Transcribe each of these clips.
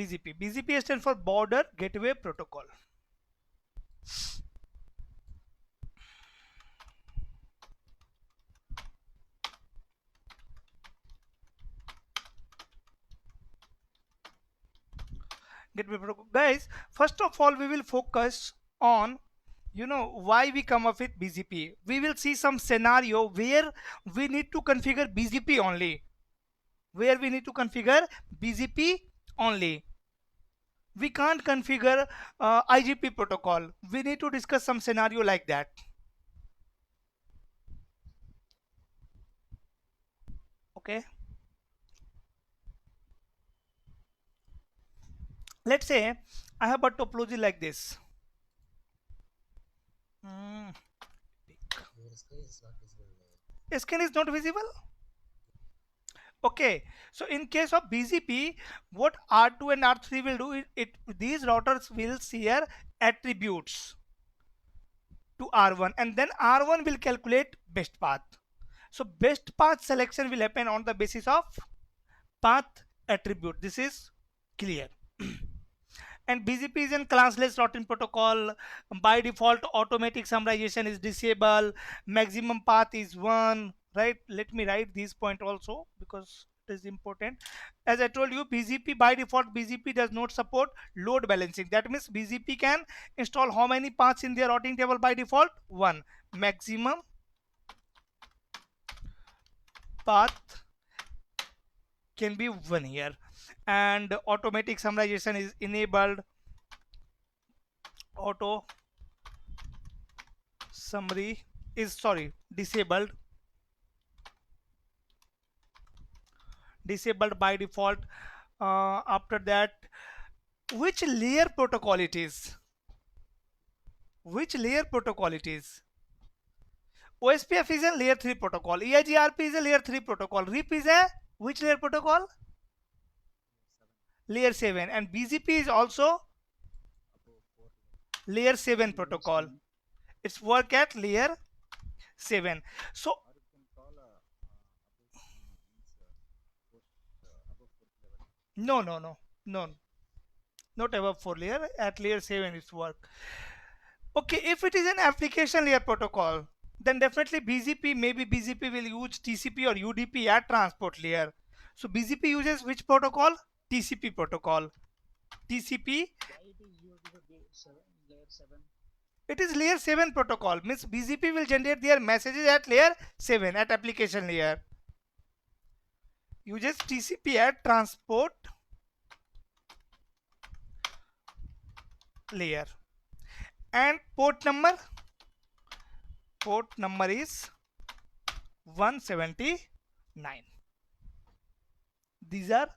BGP. BGP stands for Border Gateway Protocol. Gateway Protocol. Guys, first of all, we will focus on why we come up with BGP. We will see some scenario where we need to configure BGP only. Where we need to configure BGP only. We can't configure IGP protocol. We need to discuss some scenario like that. Okay. Let's say I have a topology like this. Scan is not visible. Okay, so in case of BGP, what R2 and R3 will do, these routers will share attributes to R1, and then R1 will calculate best path. So best path selection will happen on the basis of path attribute. This is clear. And BGP is in classless routing protocol. By default, automatic summarization is disabled. Maximum path is 1. Right? Let me write this point also because it is important. As I told you, BGP by default, BGP does not support load balancing. That means BGP can install how many paths in their routing table by default? 1. Maximum path can be 1 here. And automatic summarization is enabled. Auto summary is disabled by default. After that, which layer protocol it is? OSPF is a layer 3 protocol. EIGRP is a layer 3 protocol. RIP is a which layer protocol? Layer 7. And BGP is also layer 7 protocol. It's work at layer 7. So no, not above 4 layer. At layer 7 it's work. Okay, if it is an application layer protocol, then definitely BGP will use TCP or UDP at transport layer. So BGP uses which protocol? TCP protocol. TCP. It is layer 7 protocol. Means BGP will generate their messages at layer 7 at application layer. Uses TCP at transport layer. And port number is 179. These are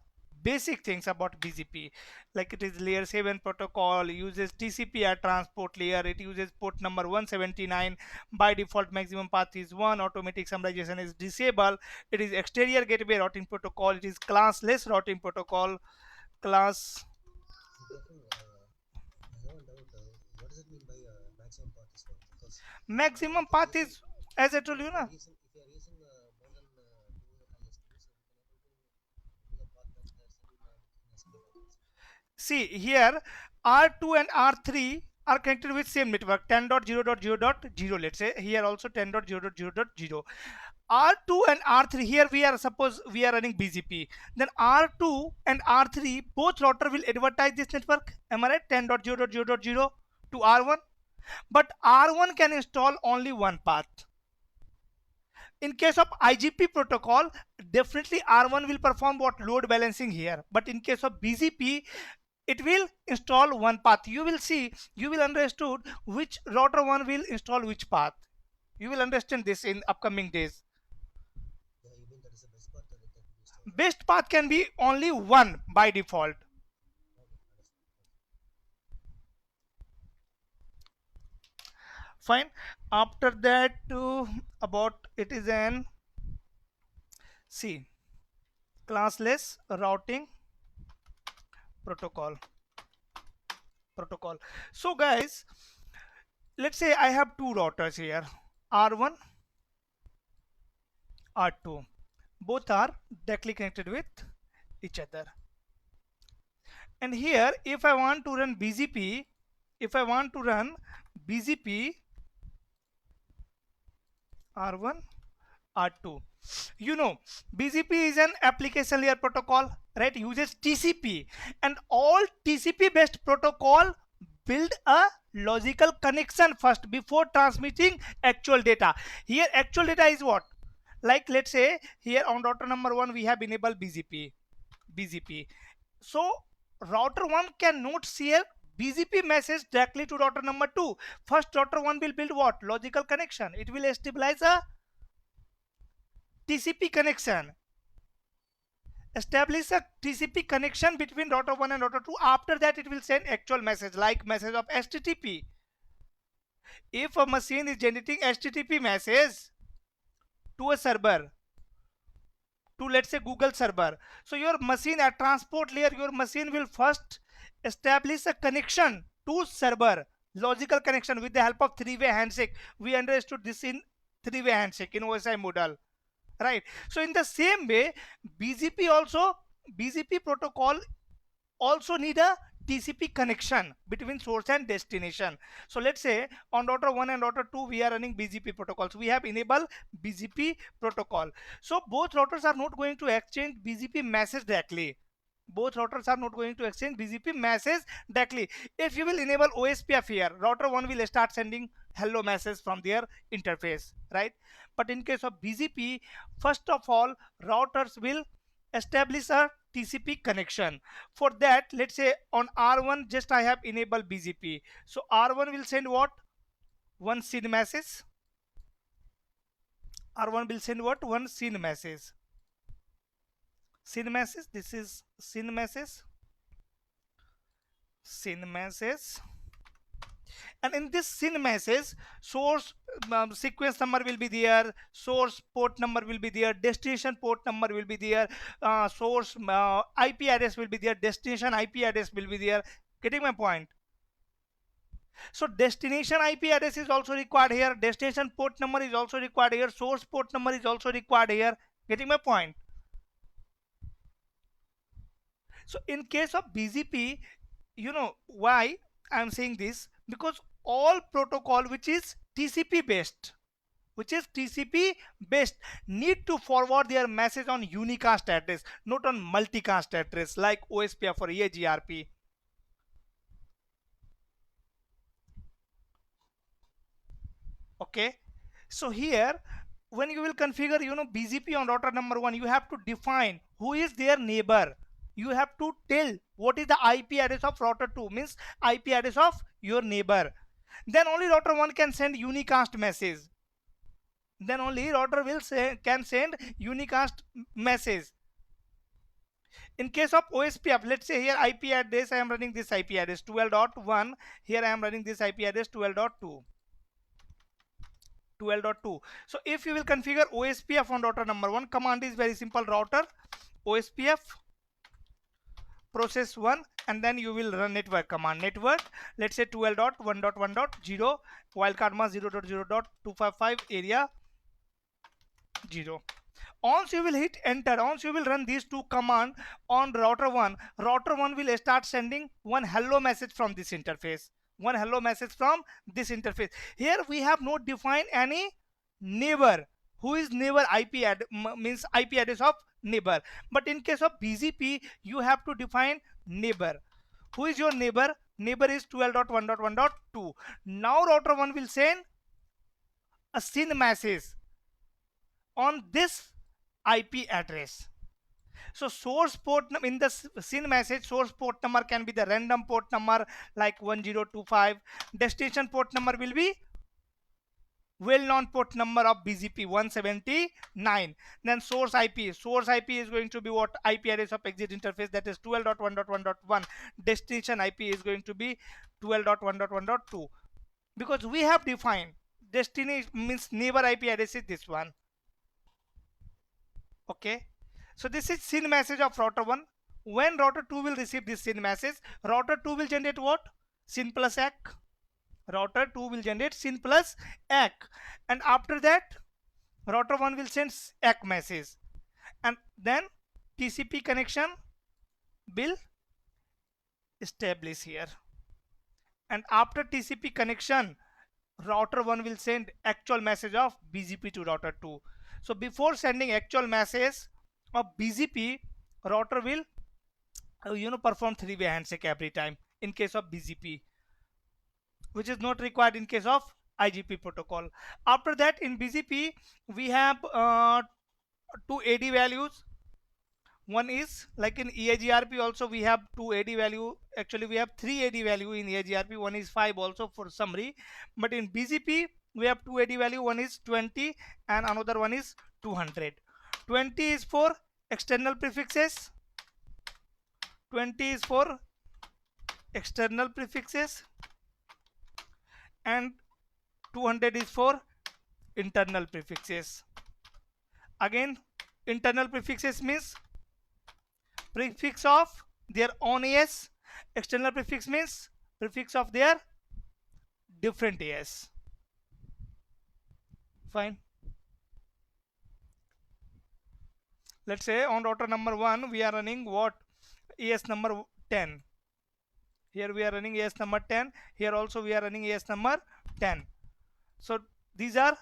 basic things about BGP. Like it is layer 7 protocol, uses TCP at transport layer, it uses port number 179. By default, maximum path is 1. Automatic summarization is disabled. It is exterior gateway routing protocol. It is classless routing protocol. Class. Maximum path is, as I told you, na. See here, R2 and R3 are connected with same network 10.0.0.0. Let's say here also 10.0.0.0. R2 and R3, here we are running BGP. Then R2 and R3 both router will advertise this network. Am I right? 10.0.0.0 to R1. But R1 can install only one path. In case of IGP protocol, definitely R1 will perform what load balancing here. But in case of BGP, it will install one path. You will understood which router one will install which path. You will understand this in upcoming days. Best path can be only one by default. Fine. After that, about it is an classless routing protocol. So guys, let's say I have two routers here, R1, R2. Both are directly connected with each other. And here if I want to run BGP, if I want to run BGP R1 R2, you know BGP is an application layer protocol, right? Uses TCP, and all TCP based protocol build a logical connection first before transmitting actual data. Here actual data is what? Like let's say here on router number 1 we have enabled BGP. So router 1 cannot share BGP message directly to router number 2. First router 1 will build what? Logical connection. It will stabilize a TCP connection. Establish a TCP connection between router 1 and router 2. After that it will send actual message like message of HTTP. If a machine is generating HTTP message to a server, to let's say Google server, so your machine at transport layer, your machine will first establish a connection to server, logical connection with the help of three-way handshake. We understood this in three-way handshake in OSI model, right? So in the same way BGP protocol also need a TCP connection between source and destination. So let's say on router 1 and router 2 we are running BGP protocols. We have enabled BGP protocol. So both routers are not going to exchange BGP message directly. Both routers are not going to exchange BGP message directly. If you will enable OSPF here, router 1 will start sending hello message from their interface, right? But in case of BGP, first of all routers will establish a TCP connection. For that, let's say on R1 just I have enabled BGP. So R1 will send what? One SYN message. R1 will send what? One SYN message. SYN message. This is SYN message. SYN message. And in this SYN message, source sequence number will be there, source port number will be there, destination port number will be there, source IP address will be there, destination IP address will be there. Getting my point? So destination IP address is also required here, destination port number is also required here, source port number is also required here. Getting my point? So in case of BGP, you know why I'm saying this? Because all protocol which is TCP based, need to forward their message on unicast address, not on multicast address like OSPF or EAGRP. Okay, so here when you will configure BGP on router number 1, you have to define who is their neighbor. You have to tell what is the IP address of router 2, means IP address of your neighbor. Then only router 1 can send unicast message. Then only router can send unicast message. In case of OSPF, let's say here IP address, I am running this IP address 12.1. Here I am running this IP address 12.2. So if you will configure OSPF on router number 1, command is very simple: router OSPF process 1, and then you will run network command. Network, let's say 12.1.1.0 wildcard mask 0.0.255 area 0. Once you will hit enter, once you will run these two command on router 1, router 1 will start sending one hello message from this interface. One hello message from this interface. Here we have not defined any neighbor. Who is neighbor? Means IP address of neighbor. But in case of BGP, you have to define neighbor. Who is your neighbor? Neighbor is 12.1.1.2. Now router 1 will send a SYN message on this IP address. So source port in the SYN message, source port number can be the random port number like 1025. Destination port number will be well-known port number of BGP 179. Then source IP is going to be what? IP address of exit interface, that is 12.1.1.1. Destination IP is going to be 12.1.1.2, because we have defined destination means neighbor IP address is this one. Okay, so this is SYN message of router 1. When router 2 will receive this SYN message, router 2 will generate what? SYN plus ACK. Router 2 will generate SYN plus ACK, and after that router 1 will send ACK message, and then TCP connection will establish here. And after TCP connection, router 1 will send actual message of BGP to router 2. So before sending actual message of BGP, router will perform three-way handshake every time in case of BGP, which is not required in case of IGP protocol. After that, in BGP we have two AD values. One is like in EIGRP also we have two AD value. Actually we have three AD value in EIGRP. One is 5 also for summary, but in BGP we have two AD value. One is 20 and another one is 200. 20 is for external prefixes. 20 is for external prefixes and 200 is for internal prefixes. Again, internal prefixes means prefix of their own AS. External prefix means prefix of their different AS. Fine. Let's say on router number 1 we are running what? AS number 10. Here we are running AS number 10. Here also we are running AS number 10. So these are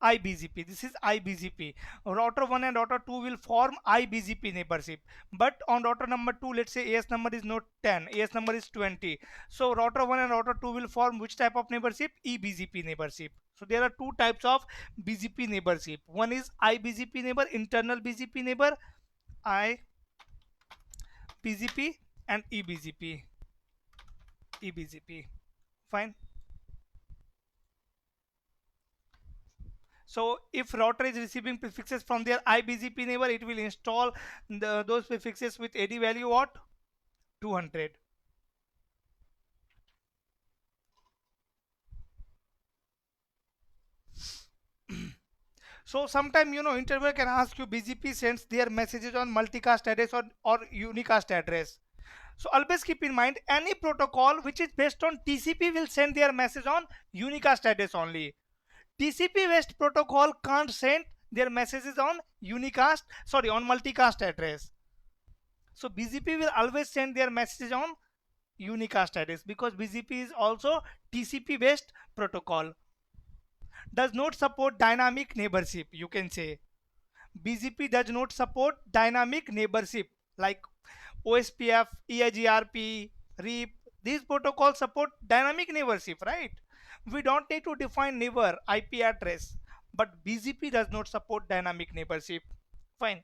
IBGP. This is IBGP. Router 1 and router 2 will form IBGP neighborship. But on router number 2, let's say AS number is not 10, AS number is 20. So router 1 and router 2 will form which type of neighborship? EBGP neighborship. So there are two types of BGP neighborship. One is IBGP neighbor, internal BGP neighbor, IBGP and EBGP. EBGP. Fine. So if router is receiving prefixes from their IBGP neighbor, it will install those prefixes with AD value what? 200. So sometime interviewer can ask you, BGP sends their messages on multicast address or unicast address. So always keep in mind, any protocol which is based on TCP will send their message on unicast address only. TCP based protocol can't send their messages on multicast address. So BGP will always send their messages on unicast address because BGP is also TCP based protocol. Does not support dynamic neighborship, you can say. BGP does not support dynamic neighborship like OSPF, EIGRP, REAP. These protocols support dynamic neighborship, right? We don't need to define neighbor IP address, but BGP does not support dynamic neighborship. Fine.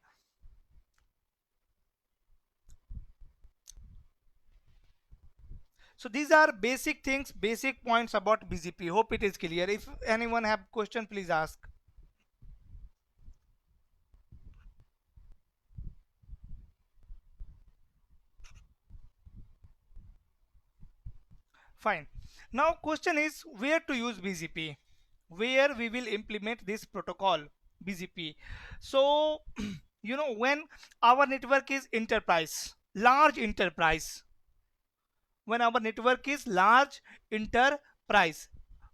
So these are basic things, basic points about BGP. Hope it is clear. If anyone have question, please ask. Fine. Now question is where to use BGP, where we will implement this protocol BGP. So when our network is enterprise, large enterprise, when our network is large enterprise.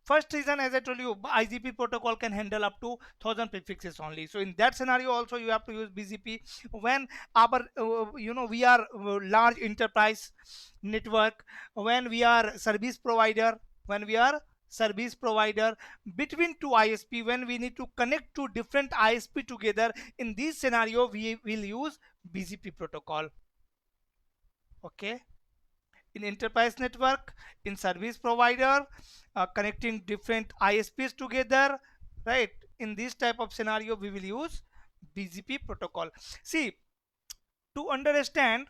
First reason, as I told you, IGP protocol can handle up to 1000 prefixes only. So in that scenario also you have to use BGP. When our we are large enterprise network, when we are service provider, between two ISP, when we need to connect to different ISP together, in this scenario we will use BGP protocol. Okay. In enterprise network, in service provider, connecting different ISPs together, right? In this type of scenario we will use BGP protocol. See, to understand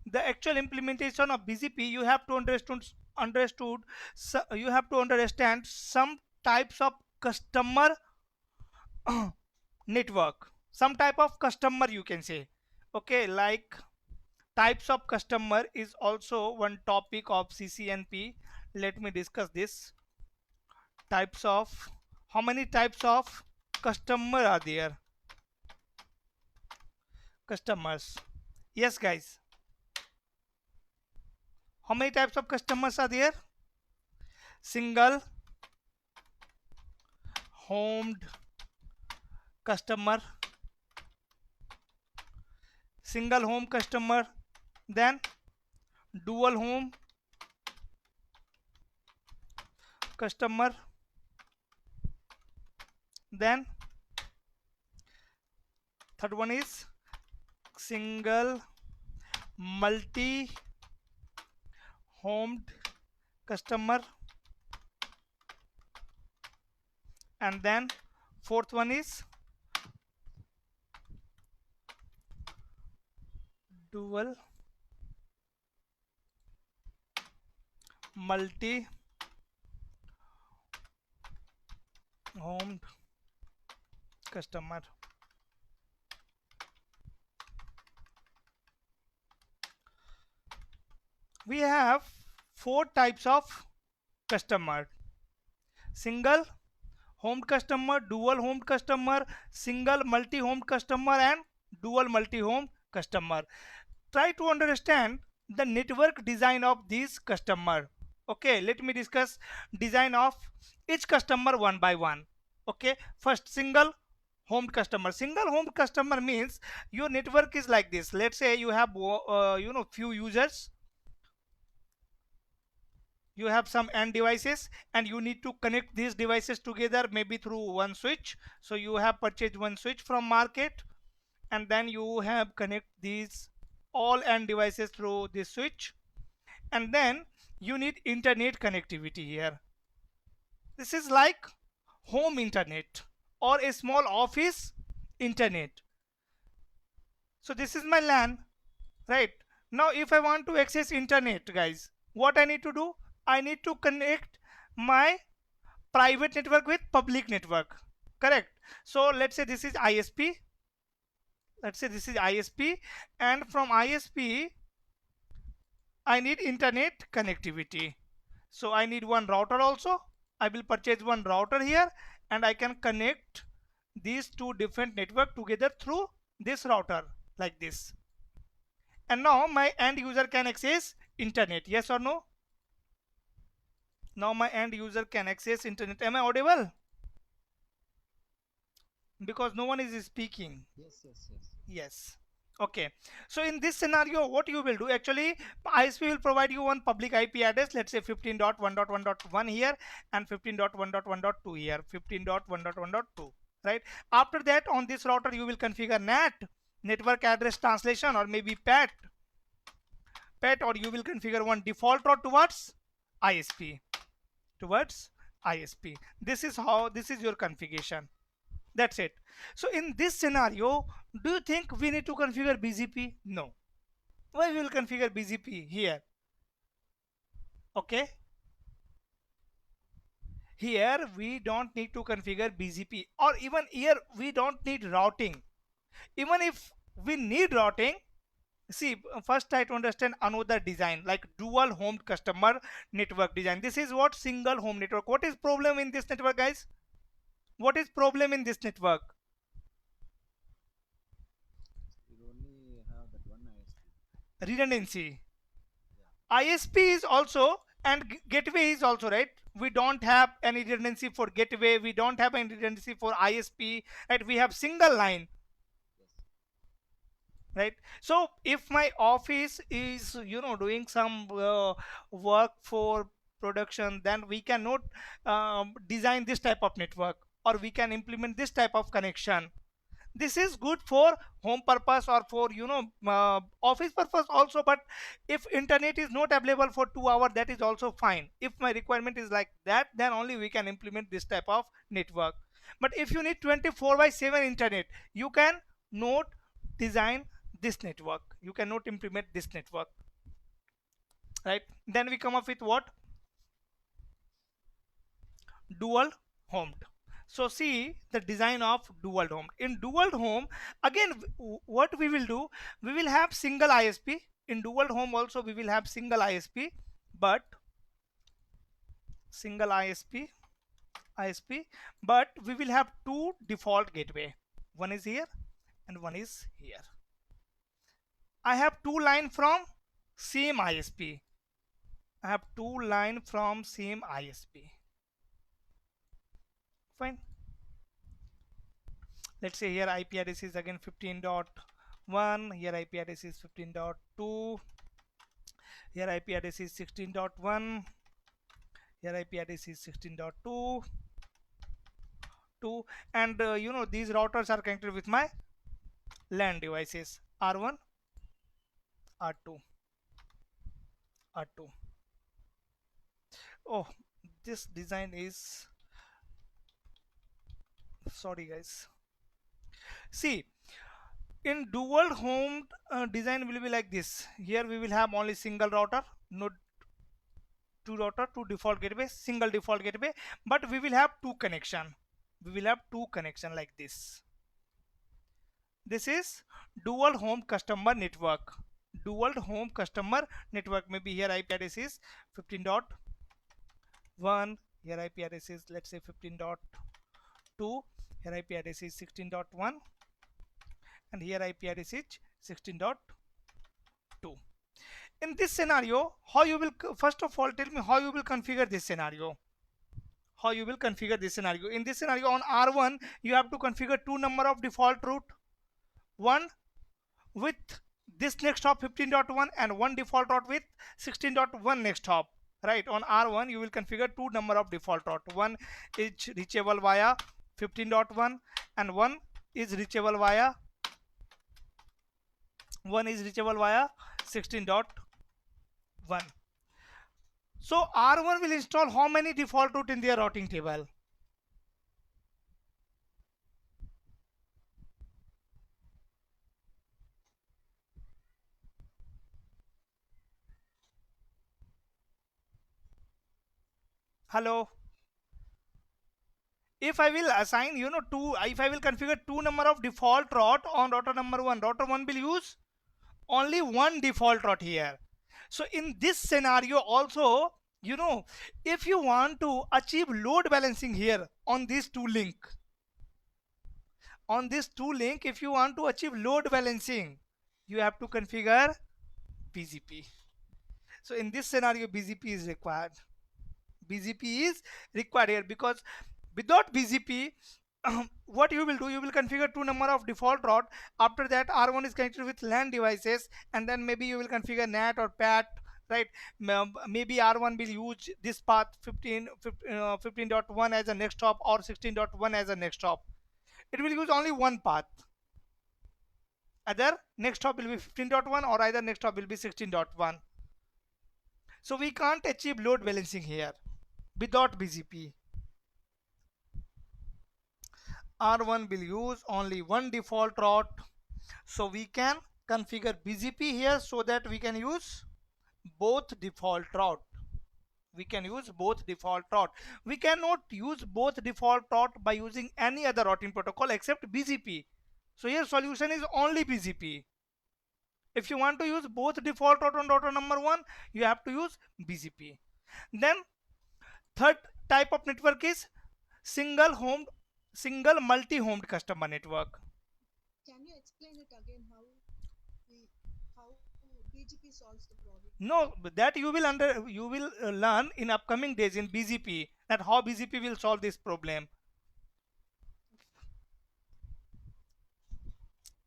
the actual implementation of BGP, you have to understand some types of customer network, some type of customer, you can say. Okay, like types of customer is also one topic of CCNP. Let me discuss this. Types of, how many types of customer are there? Customers. Yes guys, how many types of customers are there? Single homed customer, single home customer, then dual home customer, then third one is single multi homed customer, and then fourth one is dual multi homed customer. We have four types of customer: single homed customer, dual homed customer, single multi homed customer, and dual multi homed customer. Try to understand the network design of these customer. Okay, let me discuss design of each customer one by one. Okay, first, single homed customer. Single homed customer means your network is like this. Let's say you have few users, you have some end devices, and you need to connect these devices together, maybe through one switch. So you have purchased one switch from market, and then you have connect these all end devices through this switch, and then you need internet connectivity here. This is like home internet or a small office internet. So this is my LAN, right? Now if I want to access internet, guys, what I need to do? I need to connect my private network with public network, correct? So let's say this is ISP, and from ISP I need internet connectivity. So I need one router also. I will purchase one router here, and I can connect these two different network together through this router like this. And now my end user can access internet. Yes or no? Now my end user can access internet. Am I audible? Because no one is speaking. Yes, yes, yes. Yes. Okay. So in this scenario, what you will do, actually, ISP will provide you one public IP address, let's say 15.1.1.1 here and 15.1.1.2 here, 15.1.1.2, right? After that, on this router, you will configure NAT, network address translation, or maybe PAT, or you will configure one default route towards ISP, This is how, this is your configuration. That's it. So in this scenario, do you think we need to configure BGP? No. Why we will configure BGP here? Okay. Here we don't need to configure BGP, or even here we don't need routing. Even if we need routing, see, first try to understand another design like dual home customer network design. This is what single home network. What is problem in this network, guys? What is problem in this network? We only have that one ISP. Redundancy. Yeah. ISP is also, and gateway is also, right? We don't have any redundancy for gateway, we don't have any redundancy for ISP, right? We have single line, Yes. right? So if my office is doing some work for production, then we cannot design this type of network, or we can implement this type of connection. This is good for home purpose or for office purpose also, but if internet is not available for 2 hours, that is also fine. If my requirement is like that, then only we can implement this type of network. But if you need 24/7 internet, you can not design this network, you cannot implement this network, right? Then we come up with what? Dual homed. So see the design of dual home. In dual home, again, what we will do, we will have single ISP. In dual home also we will have single ISP, but single ISP, but we will have two default gateway. One is here and one is here. I have two line from same ISP. I have two line from same ISP. Fine. Let's say here IP address is again 15.1, here IP address is 15.2, Here IP address is 16.1. Here IP address is 16.2. And these routers are connected with my LAN devices R1, R2, R2. Oh, this design is, sorry guys. See, in dual home design will be like this. Here we will have only single router, no two router, two default gateway, single default gateway, but we will have two connection. We will have two connection like this. This is dual home customer network. Dual home customer network. Maybe here IP address is 15.1. Here IP address is, let's say, 15.2. Here IP address is 16.1. And here IP address is 16.2. In this scenario, how you will, first of all, tell me how you will configure this scenario. How you will configure this scenario. In this scenario on R1, you have to configure two number of default route. One with this next hop 15.1 and one default route with 16.1 next hop. Right, on R1 you will configure two number of default route. One is reachable via 15.1 and one is reachable via 16.1. So R1 will install how many default route in their routing table? Hello. If I will assign, if I will configure two number of default route on router number one, router one will use only one default route here. So in this scenario also, if you want to achieve load balancing here on these two link, if you want to achieve load balancing, you have to configure BGP. So in this scenario, BGP is required. BGP is required here, because without BGP, what you will do, you will configure two number of default route. After that, R1 is connected with LAN devices, and then maybe you will configure NAT or PAT, right? Maybe R1 will use this path 15.1 as a next hop or 16.1 as a next hop. It will use only one path. Either next hop will be 15.1 or either next hop will be 16.1. So we can't achieve load balancing here without BGP. R1 will use only one default route. So we can configure BGP here so that we can use both default route. We can use both default route. We cannot use both default route by using any other routing protocol except BGP. So here solution is only BGP. If you want to use both default route on router number one, you have to use BGP. Then third type of network is single multi-homed customer network. Can you explain it again how BGP solves the problem? No, that you will learn in upcoming days in BGP, that how BGP will solve this problem.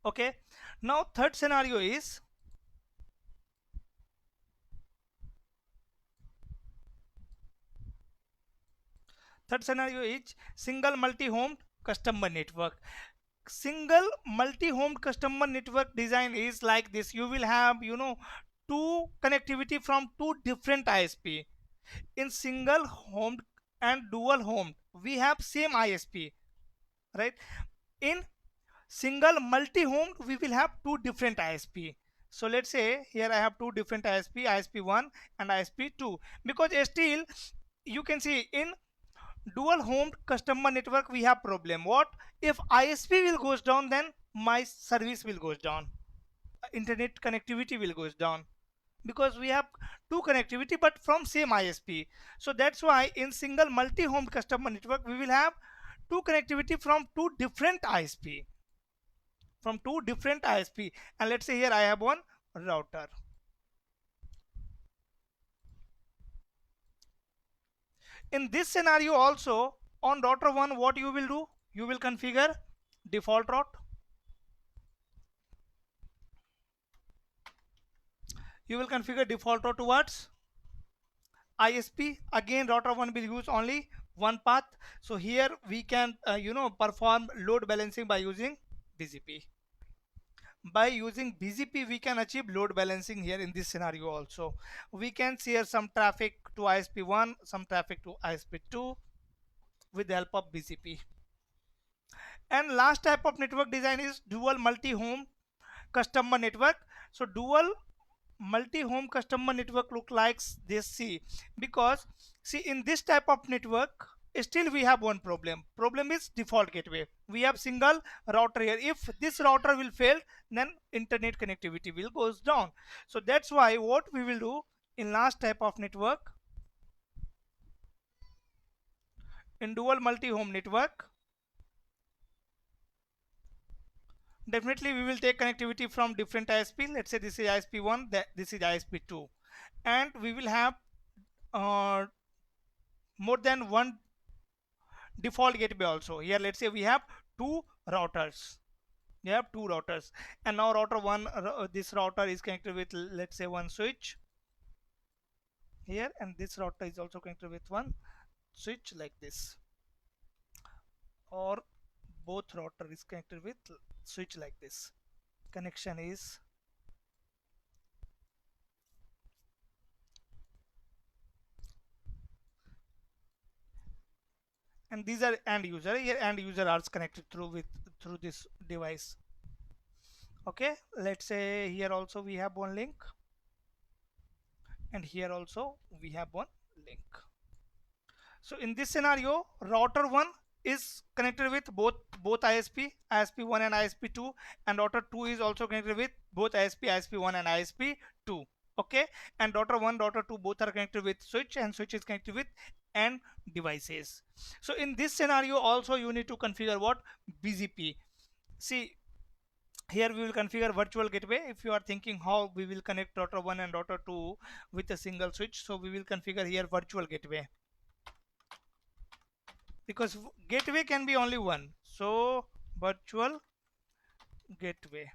Okay, now third scenario is single multi-homed customer network. Single multi-homed customer network design is like this. You will have two connectivity from two different ISP. In single homed and dual homed, we have same ISP, right? In single multi-homed, we will have two different ISP. So let's say here I have two different ISP, ISP1 and ISP2, because still you can see in dual homed customer network we have problem. What if ISP will goes down, then my service will goes down, internet connectivity will goes down, because we have two connectivity but from same ISP. So that's why in single multi-homed customer network we will have two connectivity from two different ISP, and let's say here I have one router. In this scenario also, on router 1, what you will do, you will configure default route. You will configure default route towards ISP. Again, router 1 will use only one path. So here we can perform load balancing by using BGP. By using BGP we can achieve load balancing here in this scenario also. We can share some traffic to ISP1, some traffic to ISP2 with the help of BGP. And last type of network design is dual multi-home customer network. So dual multi-home customer network look like this. See, because see, in this type of network still we have one problem is default gateway. We have single router here. If this router will fail, then internet connectivity will goes down. So that's why what we will do in last type of network, in dual multi-home network, definitely we will take connectivity from different ISP. Let's say this is ISP1, this is ISP2, and we will have more than one default gateway also. Here let's say we have two routers. We have two routers, and now router 1, this router is connected with, let's say, one switch here, and this router is also connected with one switch like this, or both router is connected with switch like this. Connection is and these are end user. Here end user are connected through this device. Okay, let's say here also we have one link, and here also we have one link. So in this scenario, router 1 is connected with both ISP1 and ISP2, and router 2 is also connected with both ISP1 and ISP2. Okay, and router 1, router 2 both are connected with switch, and switch is connected with end devices. So in this scenario also you need to configure what? BGP. See, here we will configure virtual gateway. If you are thinking how we will connect router 1 and router 2 with a single switch, so we will configure here virtual gateway, because gateway can be only one. So virtual gateway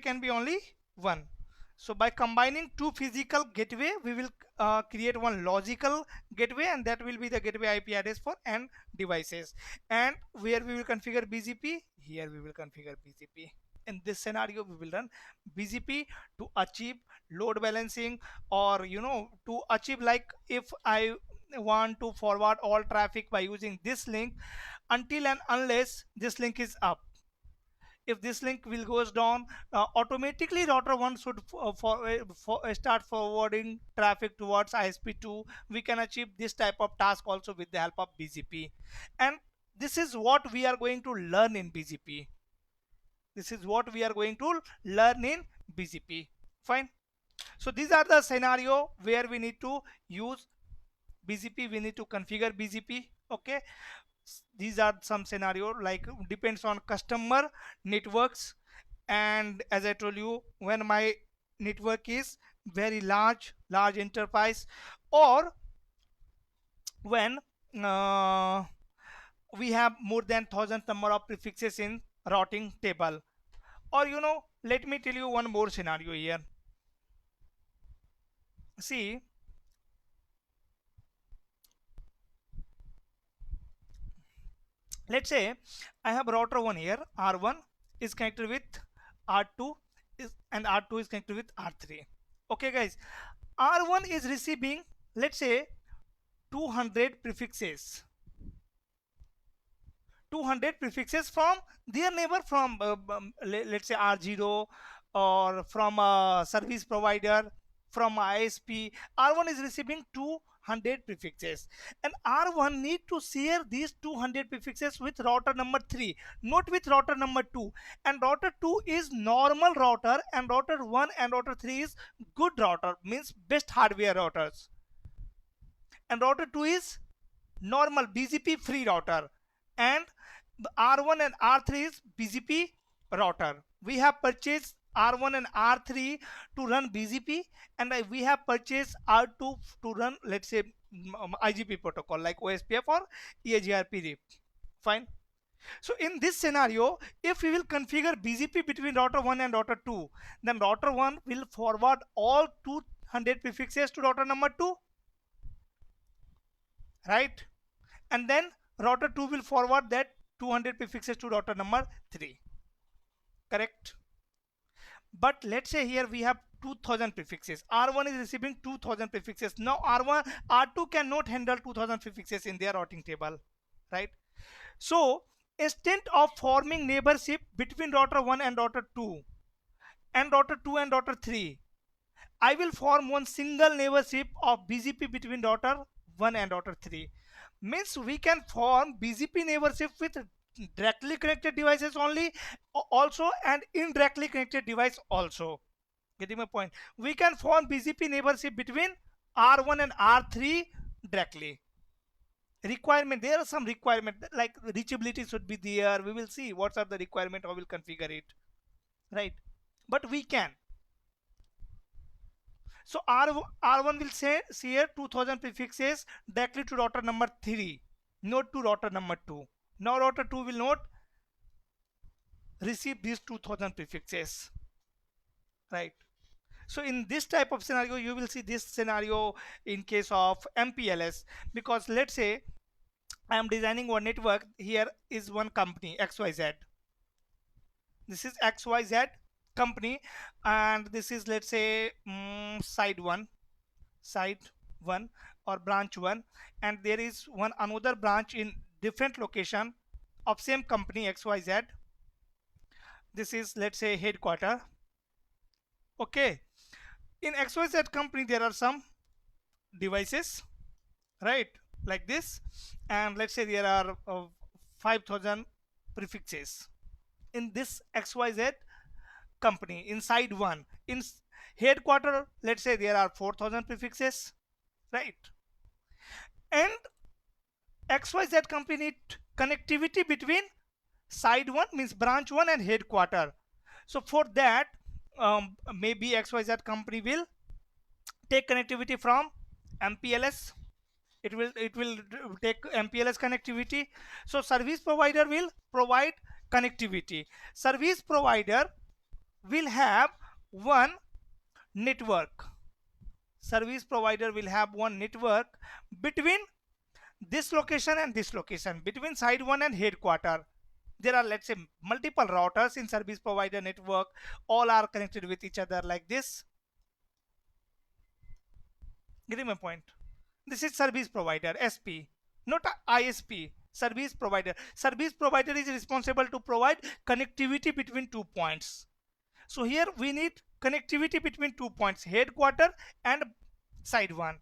can be only one. So by combining two physical gateway, we will create one logical gateway, and that will be the gateway IP address for end devices. And where we will configure BGP, here we will configure BGP. In this scenario we will run BGP to achieve load balancing, or to achieve, like, if I want to forward all traffic by using this link, until and unless this link is up. If this link will goes down, automatically router 1 should start forwarding traffic towards ISP2. We can achieve this type of task also with the help of BGP, and this is what we are going to learn in BGP. This is what we are going to learn in BGP. Fine. So these are the scenario where we need to use BGP. We need to configure BGP. Okay, these are some scenario, like depends on customer networks, and as I told you, when my network is very large enterprise, or when we have more than 1,000 number of prefixes in routing table, or let me tell you one more scenario here. See, let's say I have router 1 here, R1 is connected with R2 and R2 is connected with R3. Okay guys, R1 is receiving, let's say, 200 prefixes from their neighbor, from let's say R0, or from a service provider, from ISP. R1 is receiving 200 prefixes, and R1 need to share these 200 prefixes with router number 3, not with router number 2. And router 2 is normal router, and router 1 and router 3 is good router, means best hardware routers, and router 2 is normal BGP free router, and the R1 and R3 is BGP router. We have purchased R1 and R3 to run BGP, and we have purchased R2 to run, let's say, IGP protocol like OSPF or EAGRP RIP. Fine. So in this scenario, if we will configure BGP between router 1 and router 2, then router 1 will forward all 200 prefixes to router number 2, right? And then router 2 will forward that 200 prefixes to router number 3, correct? But let's say here we have 2000 prefixes. R1 is receiving 2000 prefixes. Now R2 cannot handle 2000 prefixes in their routing table, right? So instead of forming neighborship between router 1 and router 2 and router 2 and router 3, I will form one single neighborship of BGP between router 1 and router 3. Means we can form BGP neighborship with directly connected devices only also and indirectly connected device also. Getting my point? We can form BGP neighborship between R1 and R3 directly. Requirement, there are some requirement like reachability should be there. We will see what are the requirement, how we'll configure it, right? But we can. So R1 will say share 2000 prefixes directly to router number 3, not to router number 2. Now router 2 will not receive these 2000 prefixes, right? So in this type of scenario, you will see this scenario in case of MPLS, because let's say I am designing one network. Here is one company XYZ. This is XYZ company, and this is, let's say, side 1 or branch 1, and there is one another branch in different location of same company XYZ. This is, let's say, headquarter. Okay, in XYZ company there are some devices, right, like this, and let's say there are 5000 prefixes in this XYZ company inside one. In headquarter, let's say there are 4000 prefixes, right? And XYZ company need connectivity between side 1 means branch 1 and headquarter. So for that, maybe XYZ company will take connectivity from MPLS. It will take MPLS connectivity. So service provider will provide connectivity. Service provider will have one network. Service provider will have one network between this location and this location, between side 1 and headquarter. There are, let's say, multiple routers in service provider network. All are connected with each other like this. Getting my point? This is service provider, SP, not ISP. Service provider. Service provider is responsible to provide connectivity between 2 points. So here we need connectivity between 2 points, headquarter and side 1.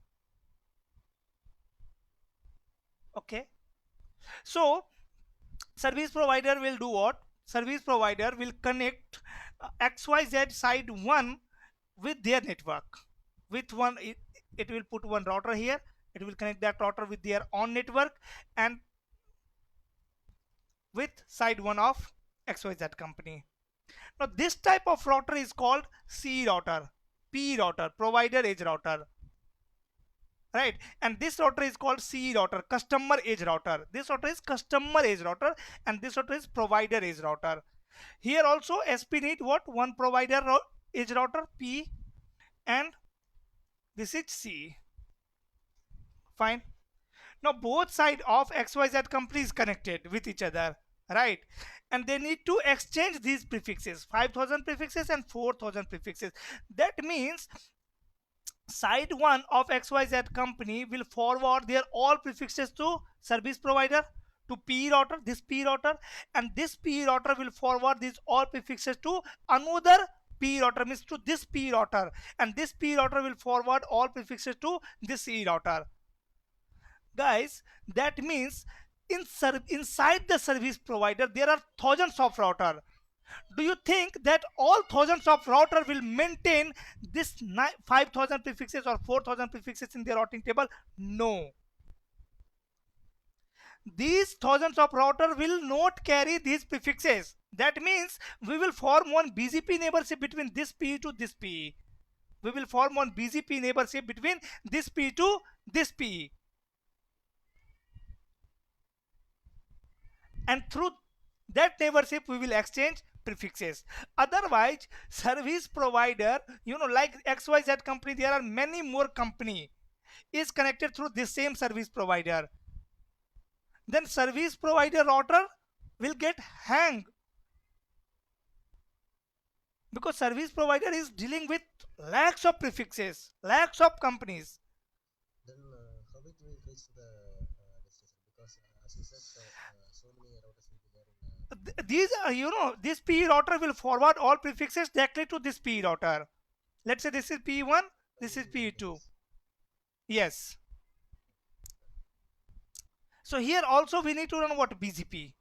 Okay. So service provider will do what? Service provider will connect XYZ side 1 with their network. With one, it will put one router here. It will connect that router with their own network and with side 1 of XYZ company. Now this type of router is called C router, P router, provider edge router, right? And this router is called C router, customer edge router. This router is customer edge router, and this router is provider edge router. Here also SP need what? One provider edge router P, and this is C. Fine. Now both side of XYZ company is connected with each other, right? And they need to exchange these prefixes, 5000 prefixes and 4000 prefixes. That means side 1 of XYZ company will forward their all prefixes to service provider, to P router, this P router, and this P router will forward these all prefixes to another P router, means to this P router, and this P router will forward all prefixes to this E router. Guys, that means inside the service provider there are thousands of router. Do you think that all thousands of router will maintain this 5000 prefixes or 4000 prefixes in their routing table? No. These thousands of router will not carry these prefixes. That means we will form one BGP neighborship between this P to this P. We will form one BGP neighborship between this P to this P. And through That neighborship we will exchange prefixes. Otherwise, service provider, like XYZ company, there are many more company is connected through this same service provider. Then service provider router will get hang, because service provider is dealing with lakhs of prefixes, lakhs of companies. Then how it will reach the destination? Because as you said, so many routers will be there in. These are, this PE router will forward all prefixes directly to this PE router. Let's say this is PE1, this is PE2. Yes. So here also we need to run what? BGP.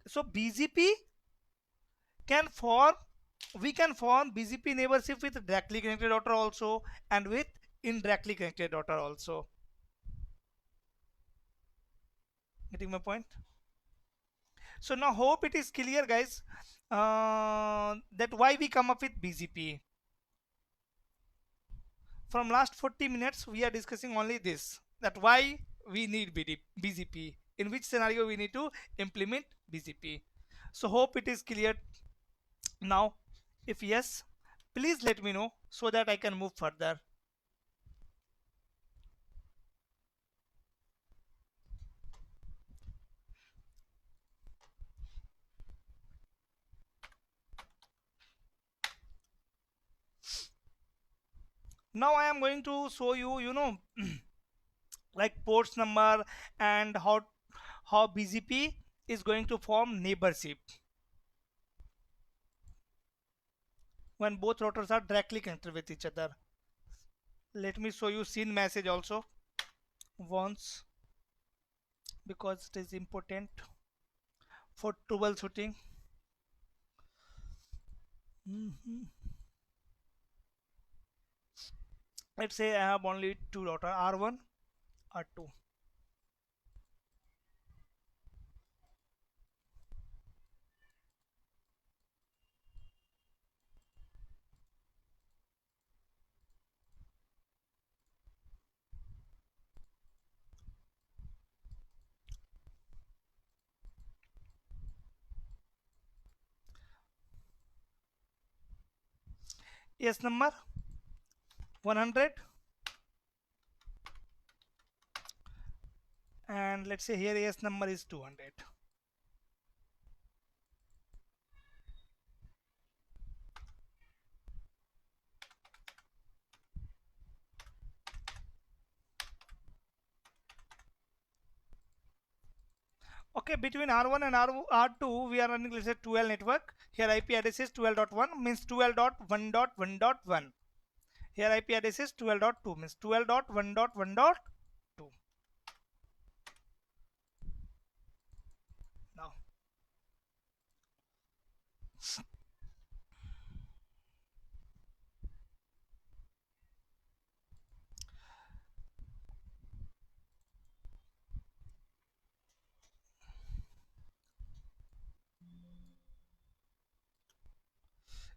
So BGP can form, we can form BGP neighborship with directly connected router also and with indirectly connected router also. Getting my point? So now hope it is clear, guys, that why we come up with BGP. From last 40 minutes we are discussing only this, that why we need BGP, in which scenario we need to implement BGP. So hope it is clear now. If yes, please let me know so that I can move further. Now I am going to show you, like ports number and how BGP is going to form neighborship when both routers are directly connected with each other. Let me show you scene message also once, because it is important for troubleshooting. Let's say I have only two router, R1, R2. AS number 100, and let's say here AS number is 200. Okay, between R1 and R2 we are running, let's say, 12 network. Here IP address is 12.1, means 12.1.1.1. Here IP address is 12.2, means 12.1.1.2. Now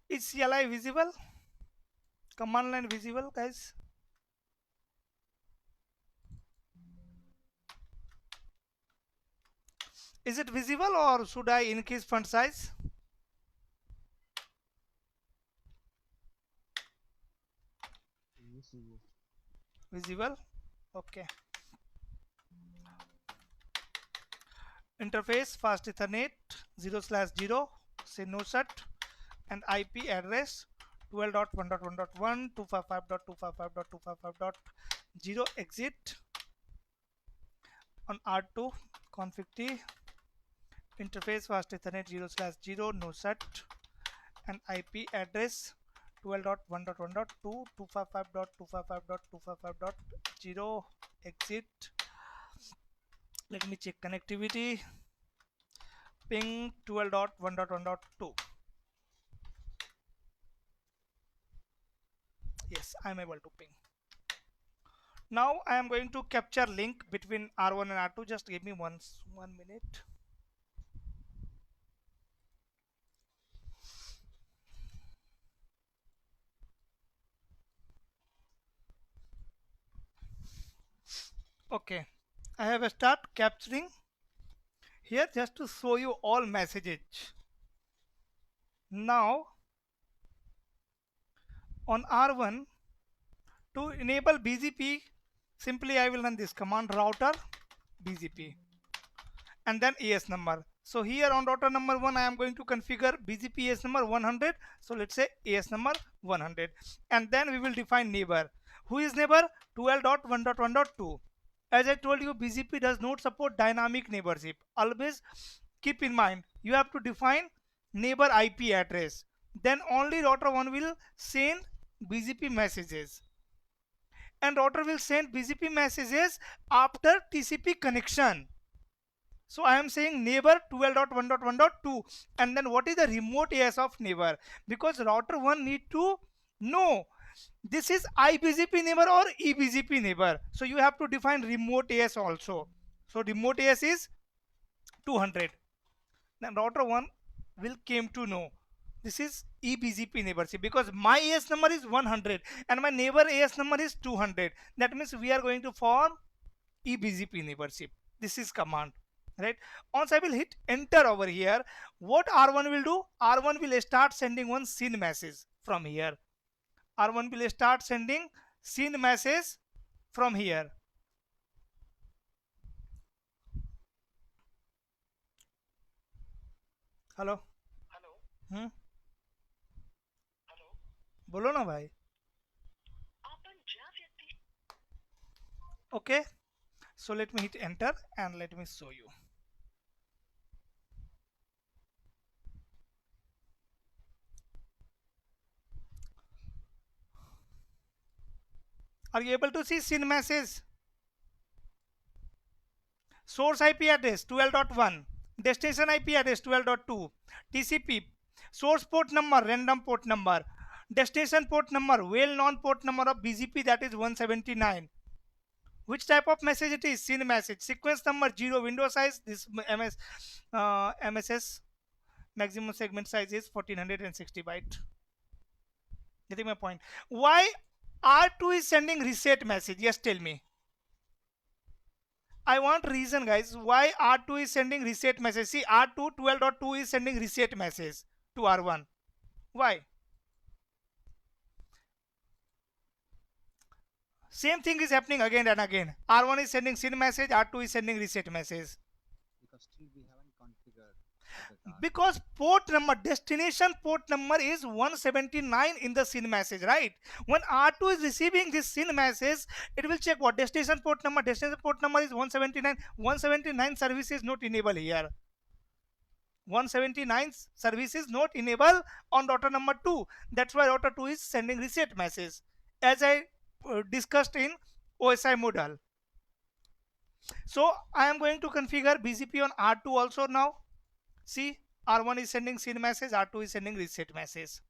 is CLI visible? Command line visible, guys? Is it visible, or should I increase font size? Visible. Okay. Interface fast Ethernet 0/0, say no set, and IP address 12.1.1.1 255.255.255.0 exit. On R2 config T, interface fast Ethernet 0/0 no set, and IP address 12.1.1.2 255.255.255.0 exit. Let me check connectivity. Ping 12.1.1.2. Yes, I am able to ping. Now I am going to capture link between R1 and R2. Just give me 1 minute. Okay, I have start capturing. here just to show you all messages. Now on R1, to enable BGP, simply I will run this command router BGP and then AS number. So here on router number 1 I am going to configure BGP AS number 100. So let's say AS number 100, and then we will define neighbor. Who is neighbor? 12.1.1.2. As I told you, BGP does not support dynamic neighborship. Always keep in mind, you have to define neighbor IP address. Then only router 1 will send BGP messages, and router will send BGP messages after TCP connection. So I am saying neighbor 12.1.1.2, and then what is the remote AS of neighbor? Because router 1 need to know this is iBGP neighbor or eBGP neighbor. So you have to define remote AS also. So remote AS is 200. Then router 1 will came to know this is eBGP neighborship because my AS number is 100 and my neighbor AS number is 200. That means we are going to form eBGP neighborship. This is command, right? Once I will hit enter over here, what R1 will do? R1 will start sending one SYN message from here. R1 will start sending SYN message from here. Hello बोलो ना भाई. Okay, so let me hit enter and let me show you. Are you able to see SYN message? Source IP address 12.1, destination IP address 12.2, TCP, source port number random port number, destination port number well known port number of BGP, that is 179. Which type of message it is? SYN message. Sequence number 0, window size, this MSS maximum segment size is 1460 byte. Getting my point? Why R2 is sending reset message? Yes, tell me. I want reason, guys, why R2 is sending reset message. See, R2 12.2 is sending reset message to R1. Why? Same thing is happening again and again. R1 is sending SYN message, R2 is sending reset message. Because still we haven't configured that Because port number, destination port number is 179 in the SYN message, right? When R2 is receiving this SYN message, it will check what destination port number. Destination port number is 179. 179 service is not enabled here. 179 service is not enabled on router number 2. That's why router 2 is sending reset message, as I discussed in OSI model. So I am going to configure BGP on R2 also now. See, R1 is sending SYN message, R2 is sending reset message.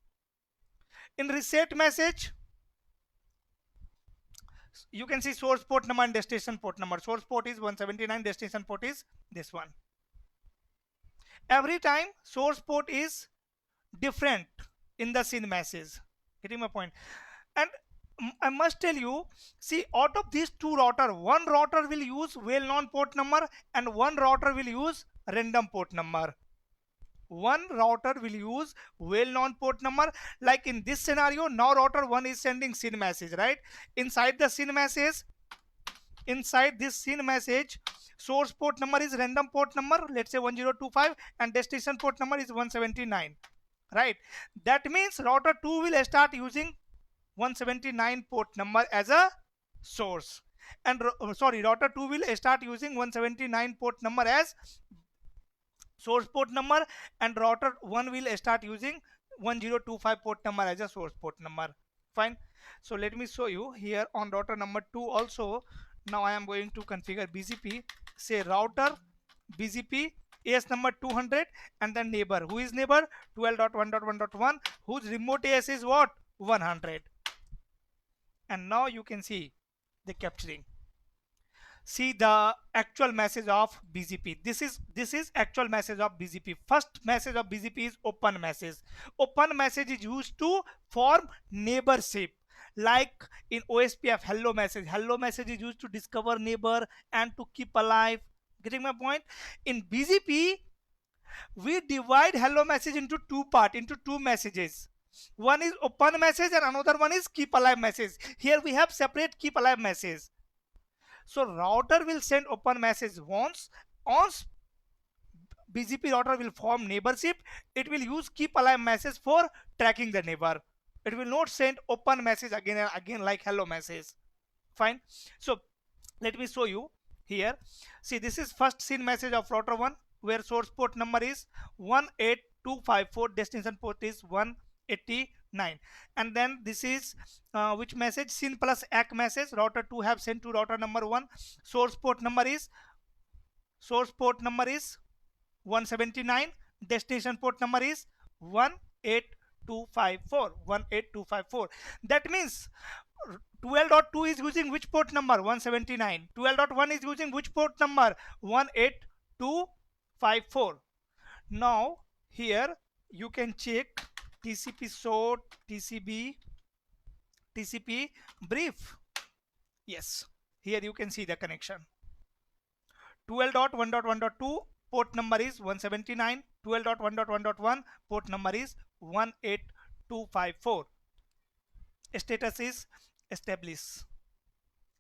In reset message, you can see source port number and destination port number. Source port is 179, destination port is this one. Every time source port is different in the SYN message. Getting my point? And I must tell you, see, out of these two router, one router will use well-known port number and one router will use random port number. One router will use well-known port number. Like in this scenario, now router 1 is sending SYN message, right? Inside the SYN message, inside this SYN message, source port number is random port number, let's say 1025, and destination port number is 179, right? That means router 2 will start using 179 port number as a source, and router 2 will start using 179 port number as source port number, and router 1 will start using 1025 port number as a source port number. Fine. So let me show you here on router number 2 also. Now I am going to configure BGP, say router BGP AS number 200 and then neighbor. Who is neighbor? 12.1.1.1, whose remote AS is what? 100. And now you can see the capturing. See the actual message of BGP. This is actual message of BGP. First message of BGP is open message. Open message is used to form neighborship. Like in OSPF, hello message. Hello message is used to discover neighbor and to keep alive. Getting my point? In BGP, we divide hello message into two messages. One is open message and another one is keep alive message. Here we have separate keep alive message. So router will send open message once BGP router will form neighborship, it will use keep alive message for tracking the neighbor. It will not send open message again and again like hello message. Fine. So let me show you here. See, this is first seen message of router 1 where source port number is 18254, destination port is 189, and then this is which message, syn plus ACK message router 2 have sent to router number 1. Source port number is 179, destination port number is 18254. That means 12.2 is using which port number? 179. 12.1 is using which port number? 18254. Now here you can check TCP short, TCP brief. Yes, here you can see the connection. 12.1.1.2 port number is 179. 12.1.1.1 port number is 18254. Status is established.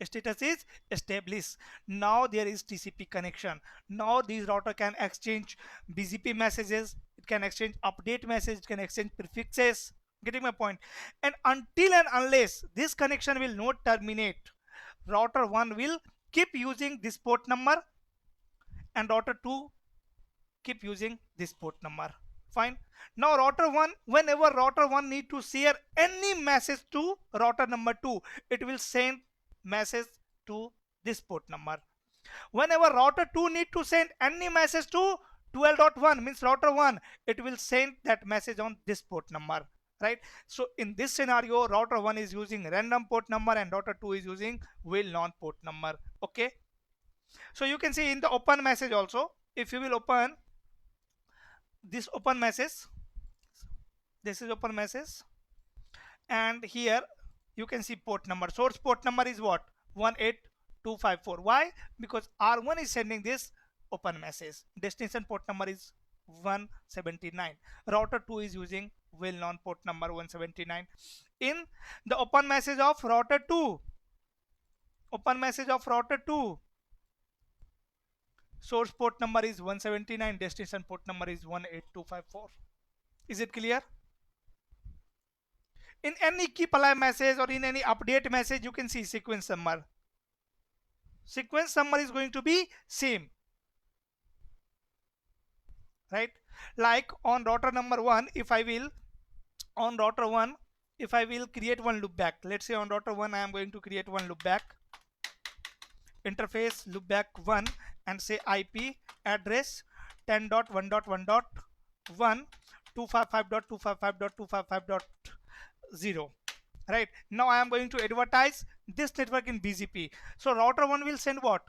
Status is established. Now there is TCP connection. Now this router can exchange BGP messages, it can exchange update message, it can exchange prefixes. Getting my point? And until and unless this connection will not terminate, router 1 will keep using this port number and router 2 keep using this port number. Fine. Now router 1, whenever router 1 need to share any message to router number 2, it will send message to this port number. Whenever router 2 need to send any message to 12.1, means router 1, it will send that message on this port number, right? So in this scenario, router 1 is using random port number and router 2 is using well-known port number. Okay. So you can see in the open message also, if you will open this open message, this is open message, and here you can see port number. Source port number is what? 18254. Why? Because R1 is sending this open message. Destination port number is 179. Router 2 is using well-known port number 179. In the open message of router 2, source port number is 179, destination port number is 18254. Is it clear? In any keep alive message or in any update message, you can see sequence number. Sequence number is going to be same, right? Like on router number 1, if I will create one loopback, let's say on router 1 I am going to create one loopback, interface loopback 1, and say IP address 10.1.1.1 255.255.255.0. right? Now I am going to advertise this network in BGP. So router 1 will send what?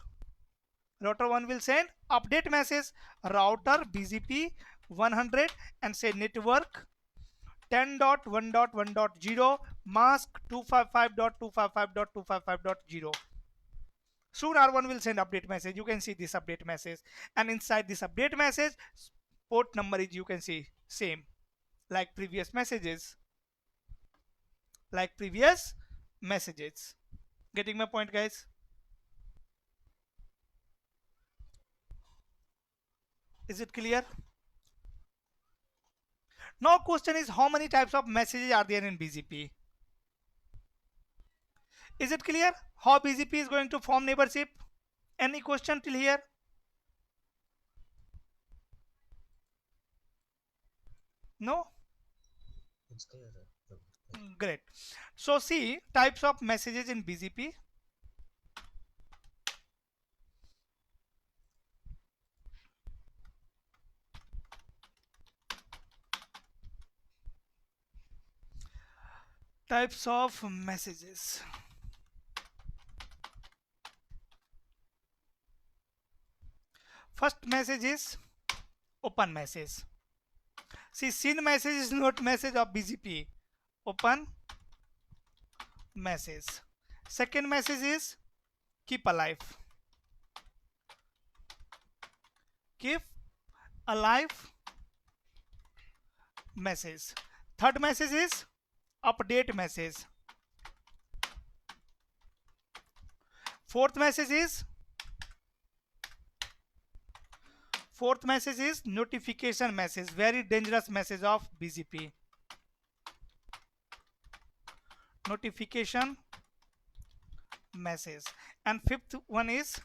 Router 1 will send update message router BGP 100 and say network 10.1.1.0 mask 255.255.255.0. Soon R1 will send update message. You can see this update message, and inside this update message, port number is, you can see, same like previous messages. Getting my point, guys? Is it clear? Now question is, how many types of messages are there in BGP? Is it clear how BGP is going to form neighborship? Any question till here? No? It's clear. Great. So see types of messages in BGP. Types of messages. First message is open message. See, syn message is not message of BGP. Open message. Second message is keep alive. keep alive message. Third message is update message. Fourth message is notification message, very dangerous message of BGP. Notification message. And fifth one is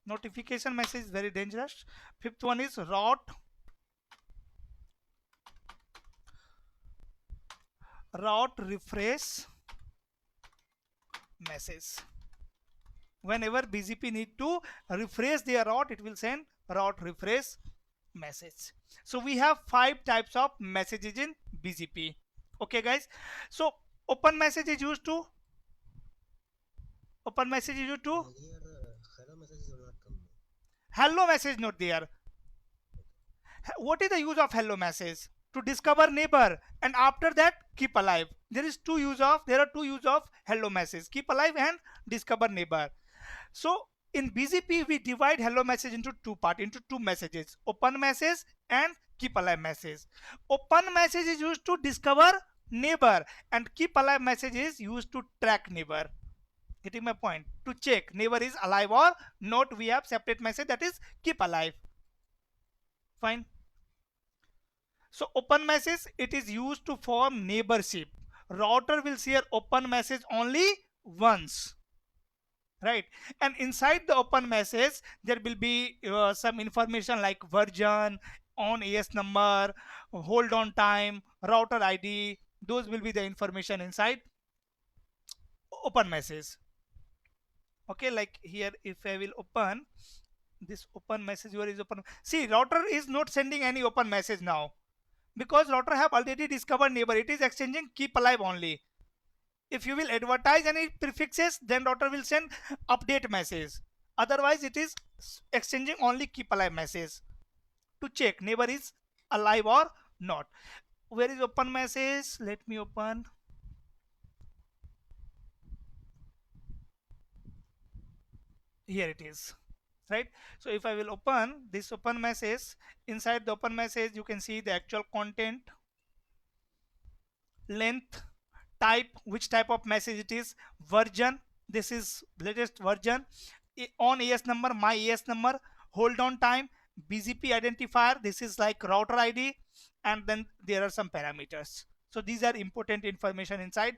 notification message, very dangerous. Fifth one is route refresh message. Whenever BGP need to refresh their route, it will send route refresh message. So we have 5 types of messages in BGP. Okay guys, so open message is used to Here, hello messages will not come. hello message not there. What is the use of hello message? To discover neighbor, and after that keep alive. There are two use of hello message: keep alive and discover neighbor. So in BGP we divide hello message into two messages: open message and keep alive message. Open message is used to discover neighbor, and keep alive message is used to track neighbor. Getting my point? To check neighbor is alive or not, we have separate message, that is keep alive. Fine. So open message, it is used to form neighborship. Router will share open message only once, right? And inside the open message there will be some information like version, on AS number, hold on time, router ID. Those will be the information inside open message. Okay, like here if I will open this open message, where is open? See, router is not sending any open message now, because router have already discovered neighbor. It is exchanging keep alive only. If you will advertise any prefixes, then router will send update message. Otherwise it is exchanging only keep alive message to check neighbor is alive or not. Where is open message? Let me open. Here it is, right? So if I will open this open message, inside the open message you can see the actual content, length, type, which type of message it is, version, this is latest version, on AS number, my AS number, hold on time, BGP identifier, this is like router ID, and then there are some parameters. So these are important information inside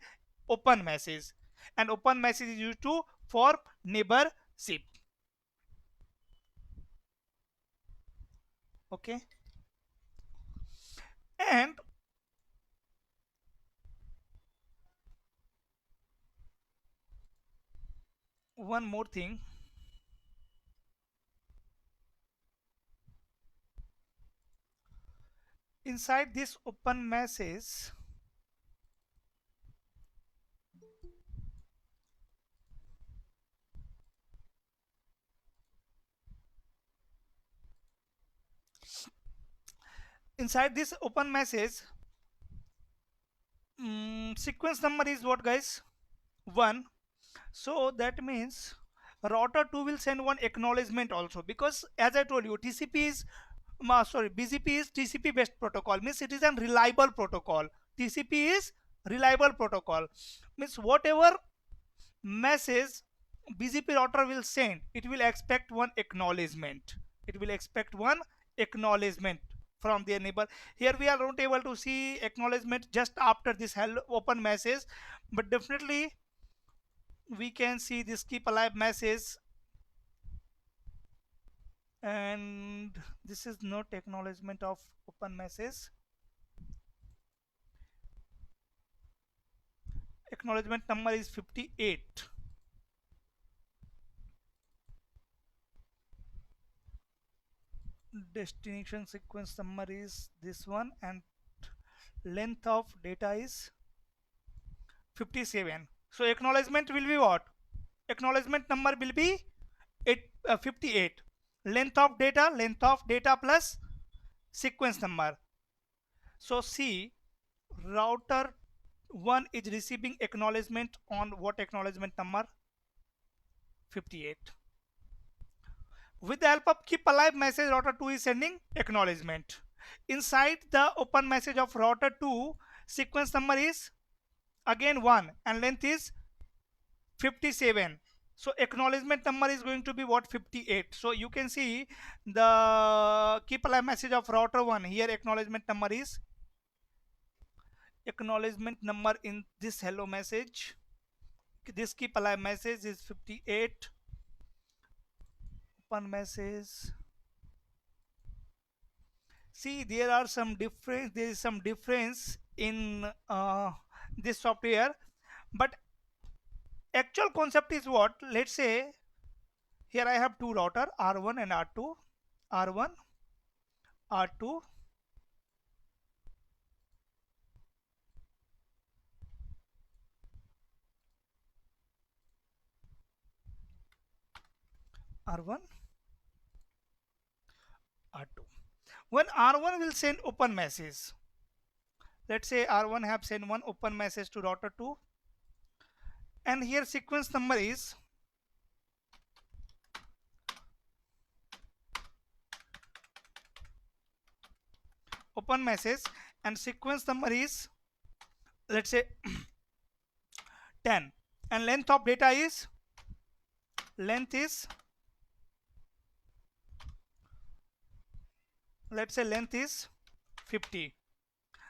open message, and open message is used to for neighborship. Okay, and one more thing, inside this open message sequence number is what guys? 1. So that means router 2 will send one acknowledgement also, because as I told you TCP is BGP is TCP based protocol, means it is a reliable protocol. TCP is reliable protocol, means whatever message BGP router will send, it will expect one acknowledgement. From their neighbor. Here we are not able to see acknowledgement just after this hello open message, but definitely we can see this keep alive message, and this is not acknowledgement of open message. Acknowledgement number is 58. Destination sequence number is this one, and length of data is 57. So acknowledgement will be what? Acknowledgement number will be 58. Length of data plus sequence number. So see, router 1 is receiving acknowledgement on what acknowledgement number? 58. With the help of keep alive message, router 2 is sending acknowledgement. Inside the open message of router 2, sequence number is again 1 and length is 57. So acknowledgement number is going to be what? 58. So you can see the keep alive message of router 1 here. Acknowledgement number in this hello message, this keep alive message is 58. Open message. See, there is some difference in this software, but actual concept is what? Let's say here I have two router R1 and R2, R1, R2, R1, R2. When R1 will send open message, let's say R1 have sent one open message to router 2, and here sequence number is open message and sequence number is, let's say 10, and length of data is let's say length is 50.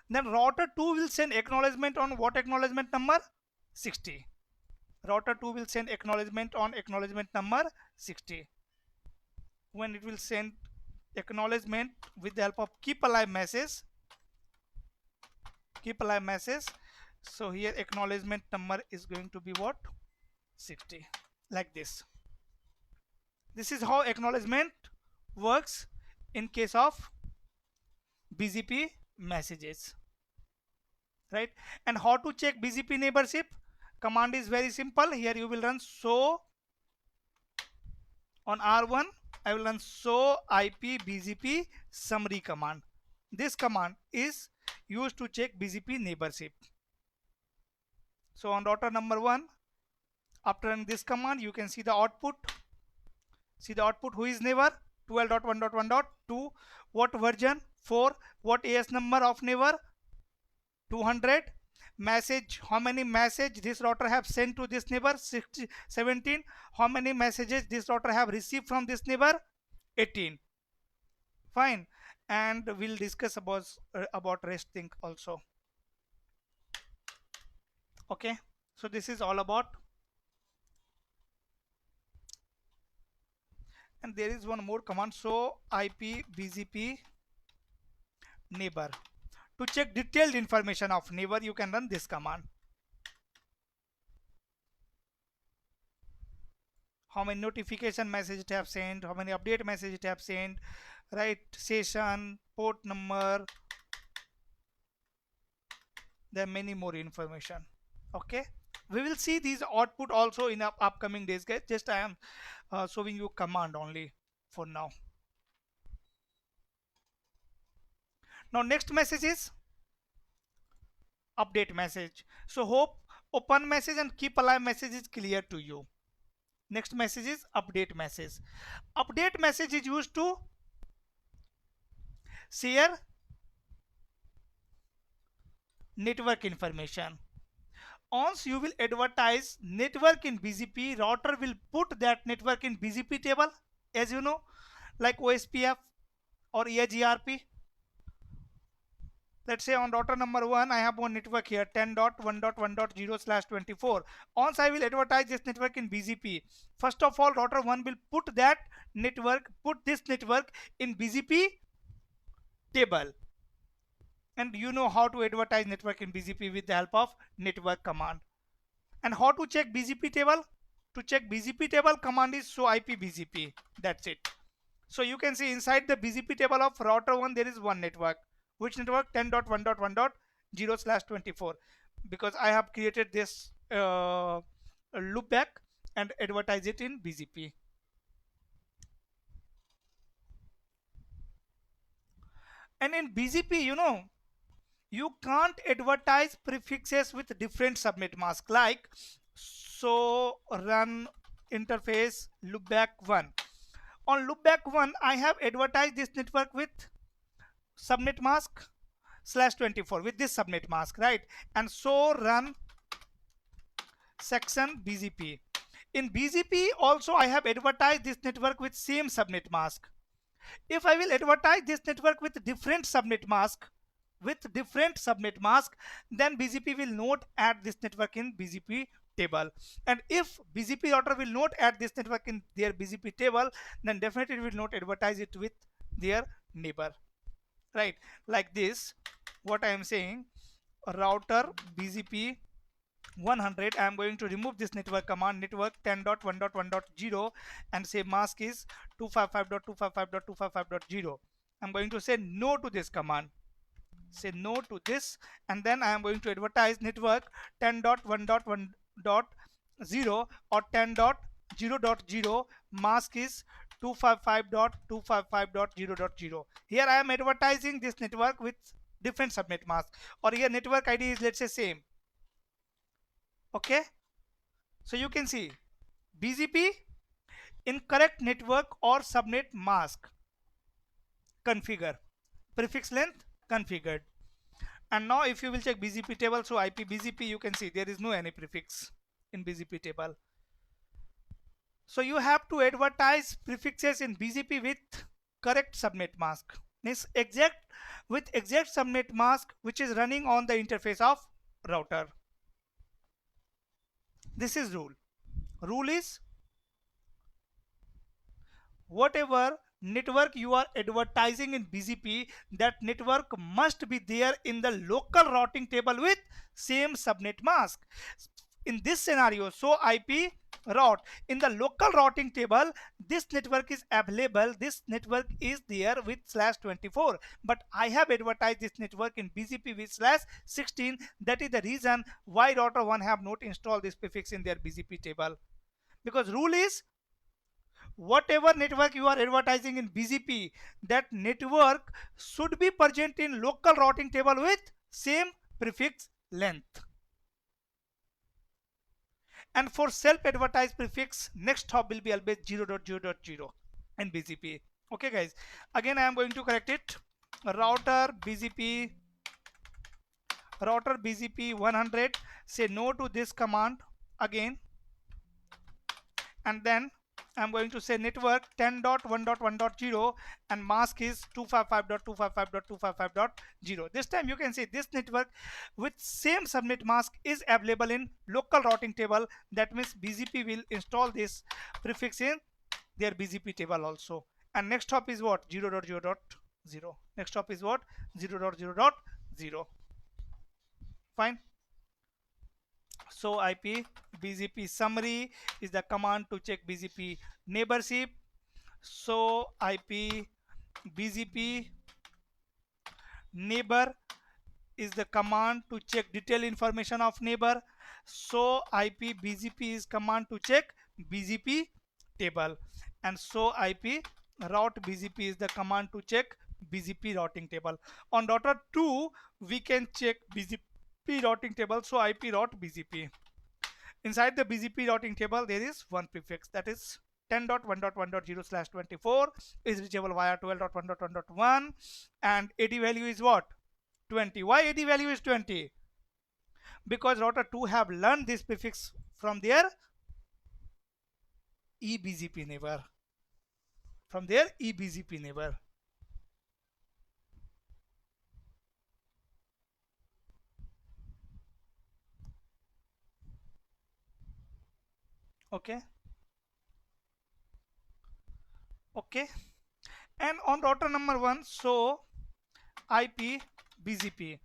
Then router 2 will send acknowledgement on what acknowledgement number? 60. Router 2 will send acknowledgement on acknowledgement number 60. When it will send acknowledgement with the help of keep alive message, so here acknowledgement number is going to be what? 60, like this. This is how acknowledgement works in case of BGP messages, right? And how to check BGP neighborship? Command is very simple. Here you will run show on R1. I will run show IP BGP summary command. This command is used to check BGP neighborship. So on router number 1, after running this command, you can see the output. See the output. Who is neighbor? 12.1.1.2. What version? 4. What AS number of neighbor? 200. Message, how many message this router have sent to this neighbor? 17. How many messages this router have received from this neighbor? 18. Fine. And we'll discuss about rest thing also. Okay, so this is all about. And there is one more command, show IP BGP neighbor. To check detailed information of neighbor, you can run this command. How many notification message it have sent, how many update message it have sent, right? Session, port number. There are many more information. Okay, we will see these output also in upcoming days, guys. Just I am showing you command only for now. Now next message is update message. So hope open message and keep alive message is clear to you. Next message is update message. Update message is used to share network information. Once you will advertise network in BGP, router will put that network in BGP table, as you know, like OSPF or EIGRP. Let's say on router number 1, I have one network here, 10.1.1.0/24. Once I will advertise this network in BGP, first of all, router 1 will put this network in BGP table. And you know how to advertise network in BGP with the help of network command. And how to check BGP table? To check BGP table, command is show IP BGP. That's it. So you can see inside the BGP table of router 1, there is one network. Which network? 10.1.1.0/24. Because I have created this loopback and advertise it in BGP. And in BGP, you know, you can't advertise prefixes with different subnet mask, like so run interface loopback 1. On loopback 1, I have advertised this network with subnet mask /24 with this subnet mask, right? And so run section BGP. In BGP also I have advertised this network with same subnet mask. If I will advertise this network with different subnet mask, then BGP will not add this network in BGP table. And if BGP router will not add this network in their BGP table, then definitely it will not advertise it with their neighbor, right? Like this, what I am saying, router BGP 100, I am going to remove this network command, network 10.1.1.0, and say mask is 255.255.255.0. I'm going to say no to this command, say no to this, and then I am going to advertise network 10.1.1.0 or 10.0.0, mask is 255.255.0.0. Here I am advertising this network with different subnet mask, or here network ID is, let's say, same. Okay, so you can see BGP incorrect network or subnet mask configure, prefix length configured. And now if you will check BGP table, so IP BGP, you can see there is no any prefix in BGP table. So you have to advertise prefixes in BGP with correct subnet mask, means exact subnet mask which is running on the interface of router. This is rule. Rule is whatever network you are advertising in BGP, that network must be there in the local routing table with same subnet mask. In this scenario, so IP route in the local routing table, this network is available, this network is there with /24, but I have advertised this network in BGP with /16. That is the reason why router 1 have not installed this prefix in their BGP table, because rule is whatever network you are advertising in BGP, that network should be present in local routing table with same prefix length. And for self-advertised prefix, next hop will be always 0.0.0 in BGP. Okay guys, again I am going to correct it. Router BGP 100, say no to this command again, and then I'm going to say network 10.1.1.0 and mask is 255.255.255.0. This time you can see this network with same subnet mask is available in local routing table. That means BGP will install this prefix in their BGP table also. And next hop is what? 0.0.0. Next hop is what? 0.0.0. Fine. So IP BGP summary is the command to check BGP neighborship. So IP BGP neighbor is the command to check detailed information of neighbor. So IP BGP is command to check BGP table, and so IP route BGP is the command to check BGP routing table. On router 2 we can check BGP routing table, so IP route BGP. Inside the BGP routing table there is one prefix, that is 10.1.1.0/24 is reachable via 12.1.1.1, and AD value is what? 20. Why AD value is 20? Because router 2 have learned this prefix from their eBGP neighbor, Okay. And on router number 1, so IP BGP.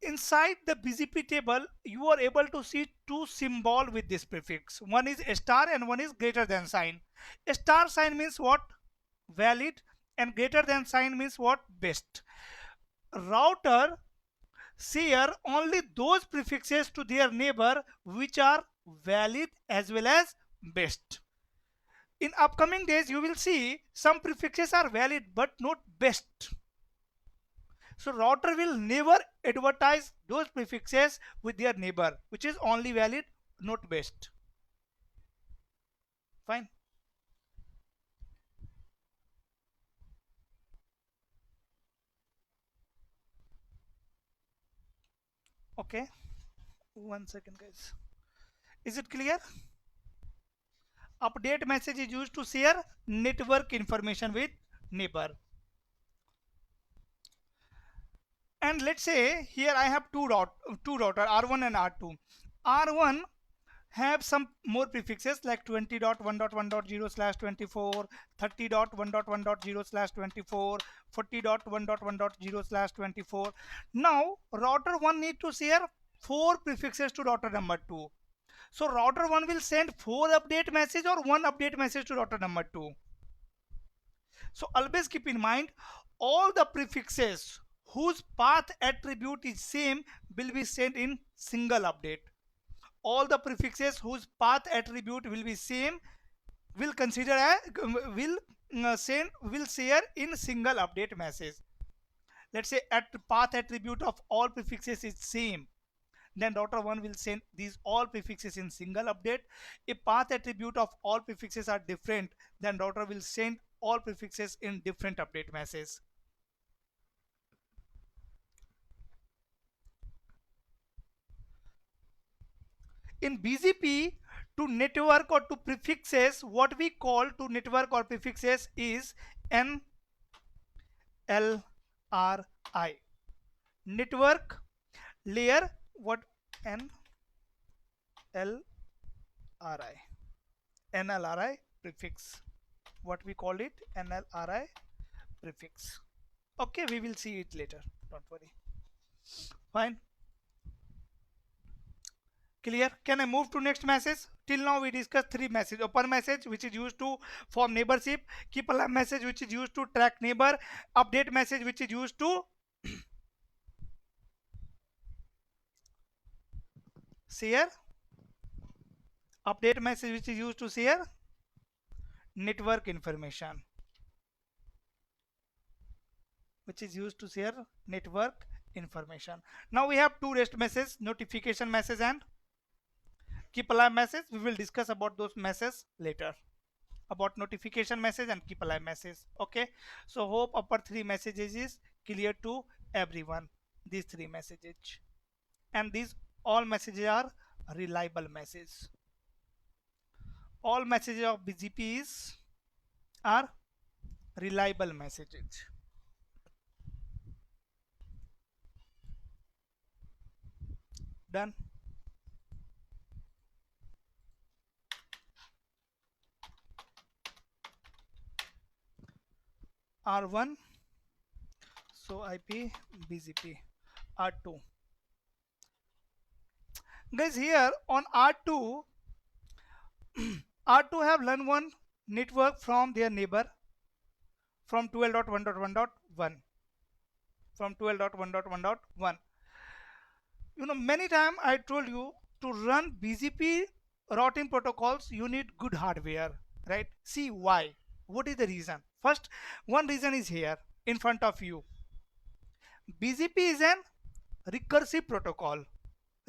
Inside the BGP table you are able to see two symbols with this prefix. One is a star and one is greater than sign. A star sign means what? Valid, and greater than sign means what? Best. Router share only those prefixes to their neighbor which are valid as well as best. In upcoming days you will see some prefixes are valid but not best. So router will never advertise those prefixes with their neighbor which is only valid, not best. Fine. Okay, 1 second, guys. Is it clear? Update message is used to share network information with neighbor. And let's say here I have two router R1 and R2. R1 have some more prefixes like 20.1.1.0/24, 30.1.1.0/24, 40.1.1.0/24. Now router 1 need to share 4 prefixes to router number 2. So router 1 will send 4 update message or 1 update message to router number 2. So always keep in mind all the prefixes whose path attribute is same will be sent in single update. All the prefixes whose path attribute will be same will consider a will share in single update message. Let's say path attribute of all prefixes is same, then router 1 will send these all prefixes in single update. If path attribute of all prefixes are different, then router will send all prefixes in different update message. In BGP, to network or to prefixes, what we call to network or prefixes is NLRI. Network layer, what NLRI prefix. What we call it, NLRI prefix. Okay, we will see it later. Don't worry. Fine. Clear? Can I move to next message? Till now we discussed 3 messages. Open message, which is used to form neighborship. Keep alive message, which is used to track neighbor. Update message, which is used to share. Update message, which is used to share network information. Which is used to share network information. Now we have 2 REST messages, notification message and keep alive message. We will discuss about those messages later, about notification message and keep alive message. Okay, so hope upper 3 messages is clear to everyone, these 3 messages, and these all messages are reliable messages. All messages of BGP are reliable messages. Done. R1, so IP BGP. R2, guys, here on R2 R2 have learned one network from their neighbor from 12.1.1.1, from 12.1.1.1. You know, many times I told you to run BGP routing protocols you need good hardware, right? See why. What is the reason? First, one reason is here in front of you. BGP is an recursive protocol.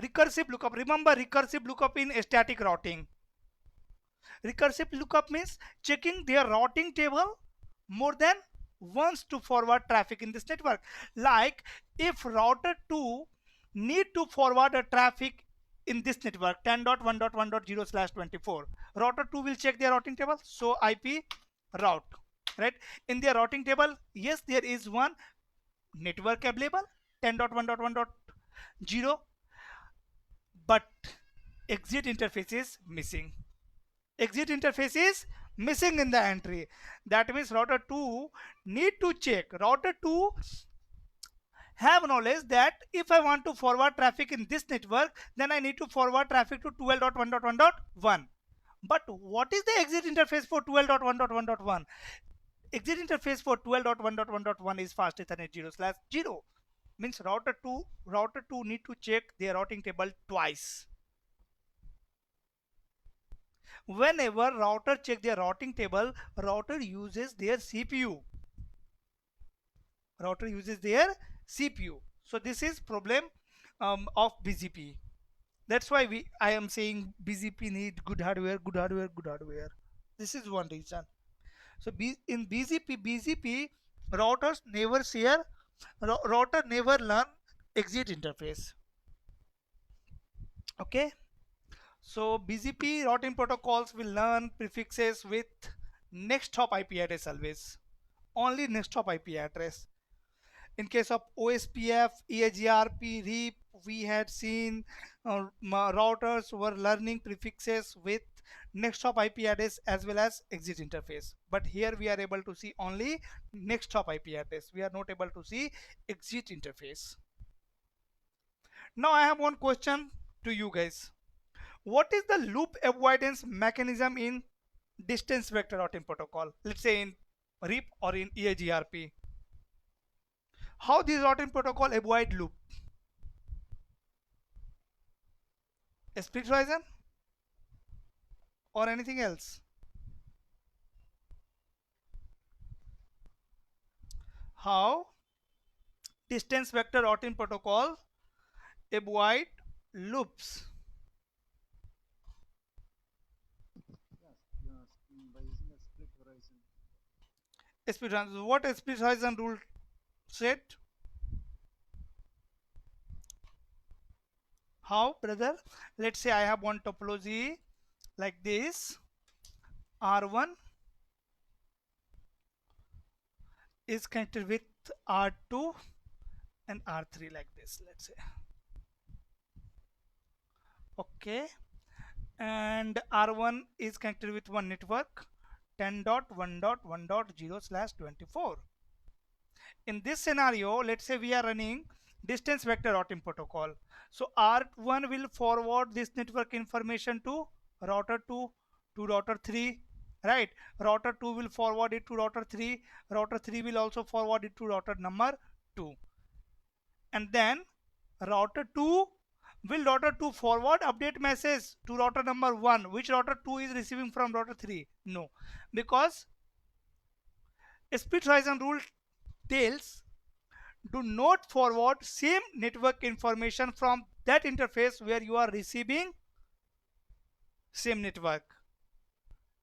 Recursive lookup. Remember recursive lookup in static routing. Recursive lookup means checking their routing table more than once to forward traffic in this network. Like if router 2 need to forward a traffic in this network 10.1.1.0/24, router 2 will check their routing table. So IP route, right? In their routing table, yes, there is one network available 10.1.1.0, but exit interface is missing. Exit interface is missing in the entry. That means router 2 need to check. Router 2 have knowledge that if I want to forward traffic in this network, then I need to forward traffic to 12.1.1.1. But what is the exit interface for 12.1.1.1? Exit interface for 12.1.1.1 is fast Ethernet 0/0. Means router 2 need to check their routing table twice. Whenever router check their routing table, router uses their CPU. Router uses their CPU. So this is problem of BGP. That's why I am saying BGP need good hardware, good hardware, good hardware. This is one reason. So in BGP routers never share, router never learn exit interface. Okay, so BGP routing protocols will learn prefixes with next hop IP address always, only next hop IP address. In case of OSPF, EAGRP, REAP, we had seen routers were learning prefixes with next hop IP address as well as exit interface. But here we are able to see only next hop IP address. We are not able to see exit interface. Now I have one question to you guys. What is the loop avoidance mechanism in distance vector routing protocol? Let's say in REAP or in EAGRP. How this routing protocol avoid loop? Split horizon or anything else? How distance vector routing protocol avoid loops? By using a split horizon. Split horizon. What split horizon rule said? How, brother? Let's say I have one topology like this. R1 is connected with R2 and R3 like this, let's say. Okay, and R1 is connected with one network 10.1.1.0/24. In this scenario, let's say we are running distance vector routing protocol. So R1 will forward this network information to router 2 to router 3, right? Router 2 will forward it to router 3. Router 3 will also forward it to router number 2. And then router 2 will router 2 forward update message to router number 1, which router 2 is receiving from router 3? No, because split horizon rule tells do not forward same network information from that interface where you are receiving same network.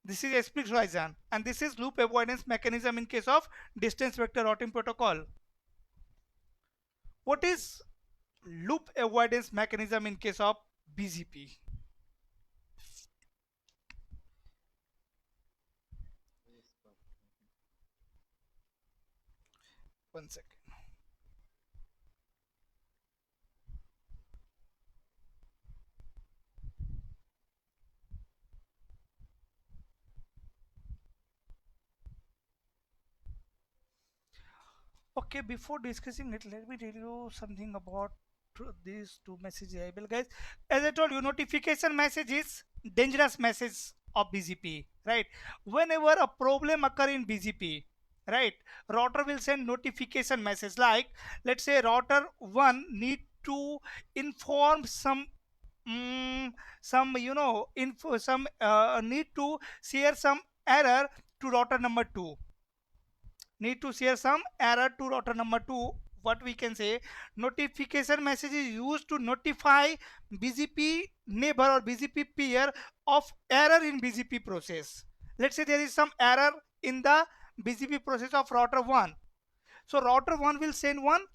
This is a split horizon, and this is loop avoidance mechanism in case of distance vector routing protocol. What is loop avoidance mechanism in case of BGP? One second. Okay, before discussing it, let me tell you something about these two messages able, guys. As I told you, notification message is dangerous message of BGP, right? Whenever a problem occur in BGP, right, router will send notification message like, let's say router 1 need to inform some info, some need to share some error to router number 2, need to share some error to router number 2. What we can say, notification message is used to notify BGP neighbor or BGP peer of error in BGP process. Let's say there is some error in the BGP process of router 1. So router 1 will send one,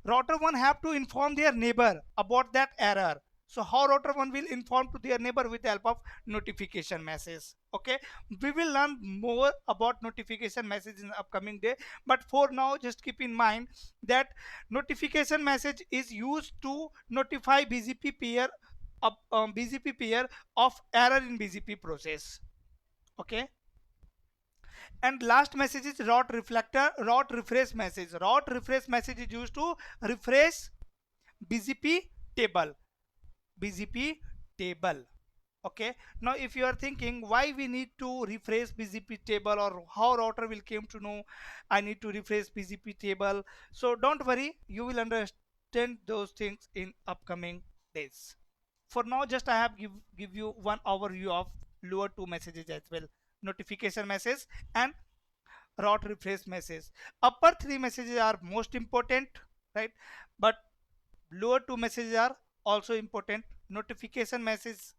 router 1 have to inform their neighbor about that error. So how router 1 will inform to their neighbor? With the help of notification message. Okay, we will learn more about notification message in the upcoming day, but for now just keep in mind that notification message is used to notify BGP peer of error in BGP process. Okay, and last message is route refresh message. Route refresh message is used to refresh BGP table. BGP table. Okay, now if you are thinking why we need to refresh BGP table, or how router will came to know I need to refresh BGP table, so don't worry, you will understand those things in upcoming days. For now, just I have give you one overview of lower two messages as well: notification message and route refresh message. Upper three messages are most important, right? But lower two messages are also important. Notification message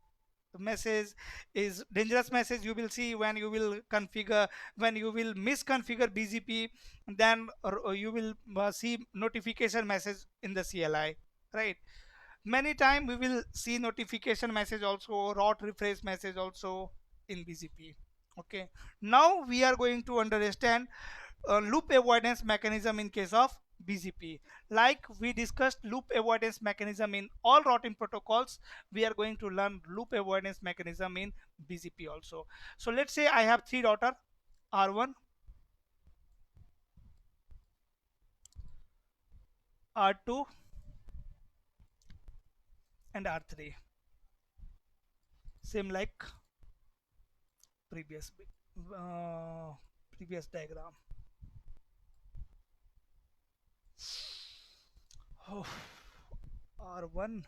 is dangerous message. You will see when you will configure, when you will misconfigure BGP, then you will see notification message in the CLI, right? Many time we will see notification message also, route refresh message also in BGP. Okay, now we are going to understand loop avoidance mechanism in case of BGP. Like we discussed loop avoidance mechanism in all routing protocols, we are going to learn loop avoidance mechanism in BGP also. So let's say I have three router, R1, R2 and R3, same like previous uh, previous diagram. Oh, R1,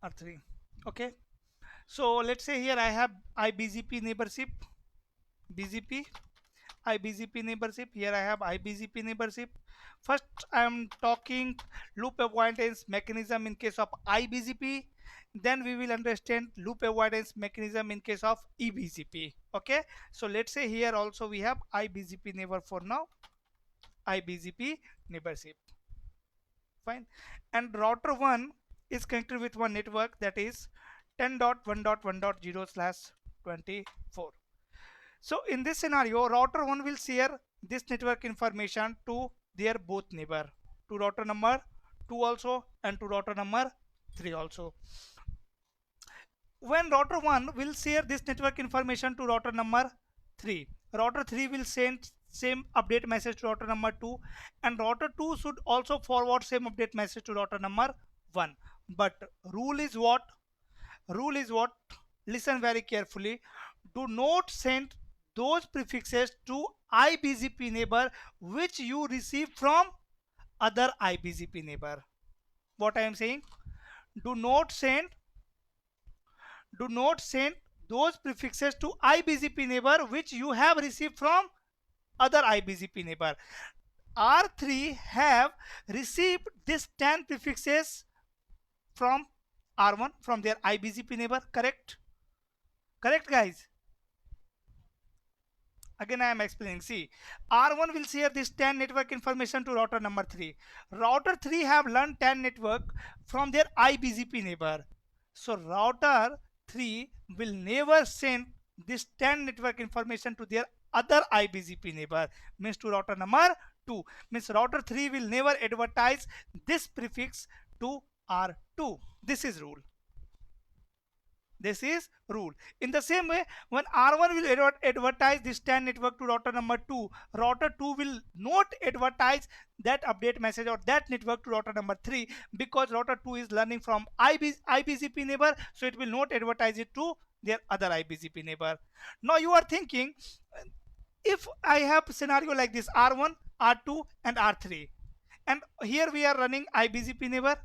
R3. Okay, so let's say here I have IBGP neighborship, BGP, IBGP neighborship. Here I have IBGP neighborship. First, I am talking loop avoidance mechanism in case of IBGP. Then we will understand loop avoidance mechanism in case of eBGP. Okay, so let's say here also we have IBGP neighbor for now, IBGP neighborship. Fine, and router 1 is connected with one network, that is 10.1.1.0/24. So in this scenario, router 1 will share this network information to their both neighbor, to router number 2 also and to router number 3 also. When router 1 will share this network information to router number 3, router 3 will send same update message to router number 2, and router 2 should also forward same update message to router number 1. But rule is what? Rule is what? Listen very carefully. Do not send those prefixes to IBGP neighbor which you receive from other IBGP neighbor. What I am saying? Do not send those prefixes to IBGP neighbor which you have received from other IBGP neighbor. R3 have received this 10 prefixes from R1, from their IBGP neighbor. Correct guys? Again I am explaining. See, R1 will share this 10 network information to router number 3. Router 3 have learned 10 network from their IBGP neighbor. So router 3 will never send this 10 network information to their other IBGP neighbor, means to router number 2. Means router 3 will never advertise this prefix to R2. This is rule. This is rule. In the same way, when R1 will advertise this 10 network to router number 2, router 2 will not advertise that update message or that network to router number 3, because router 2 is learning from IBGP neighbor, so it will not advertise it to their other IBGP neighbor. Now you are thinking, if I have scenario like this, R1, R2 and R3, and here we are running IBGP neighbor,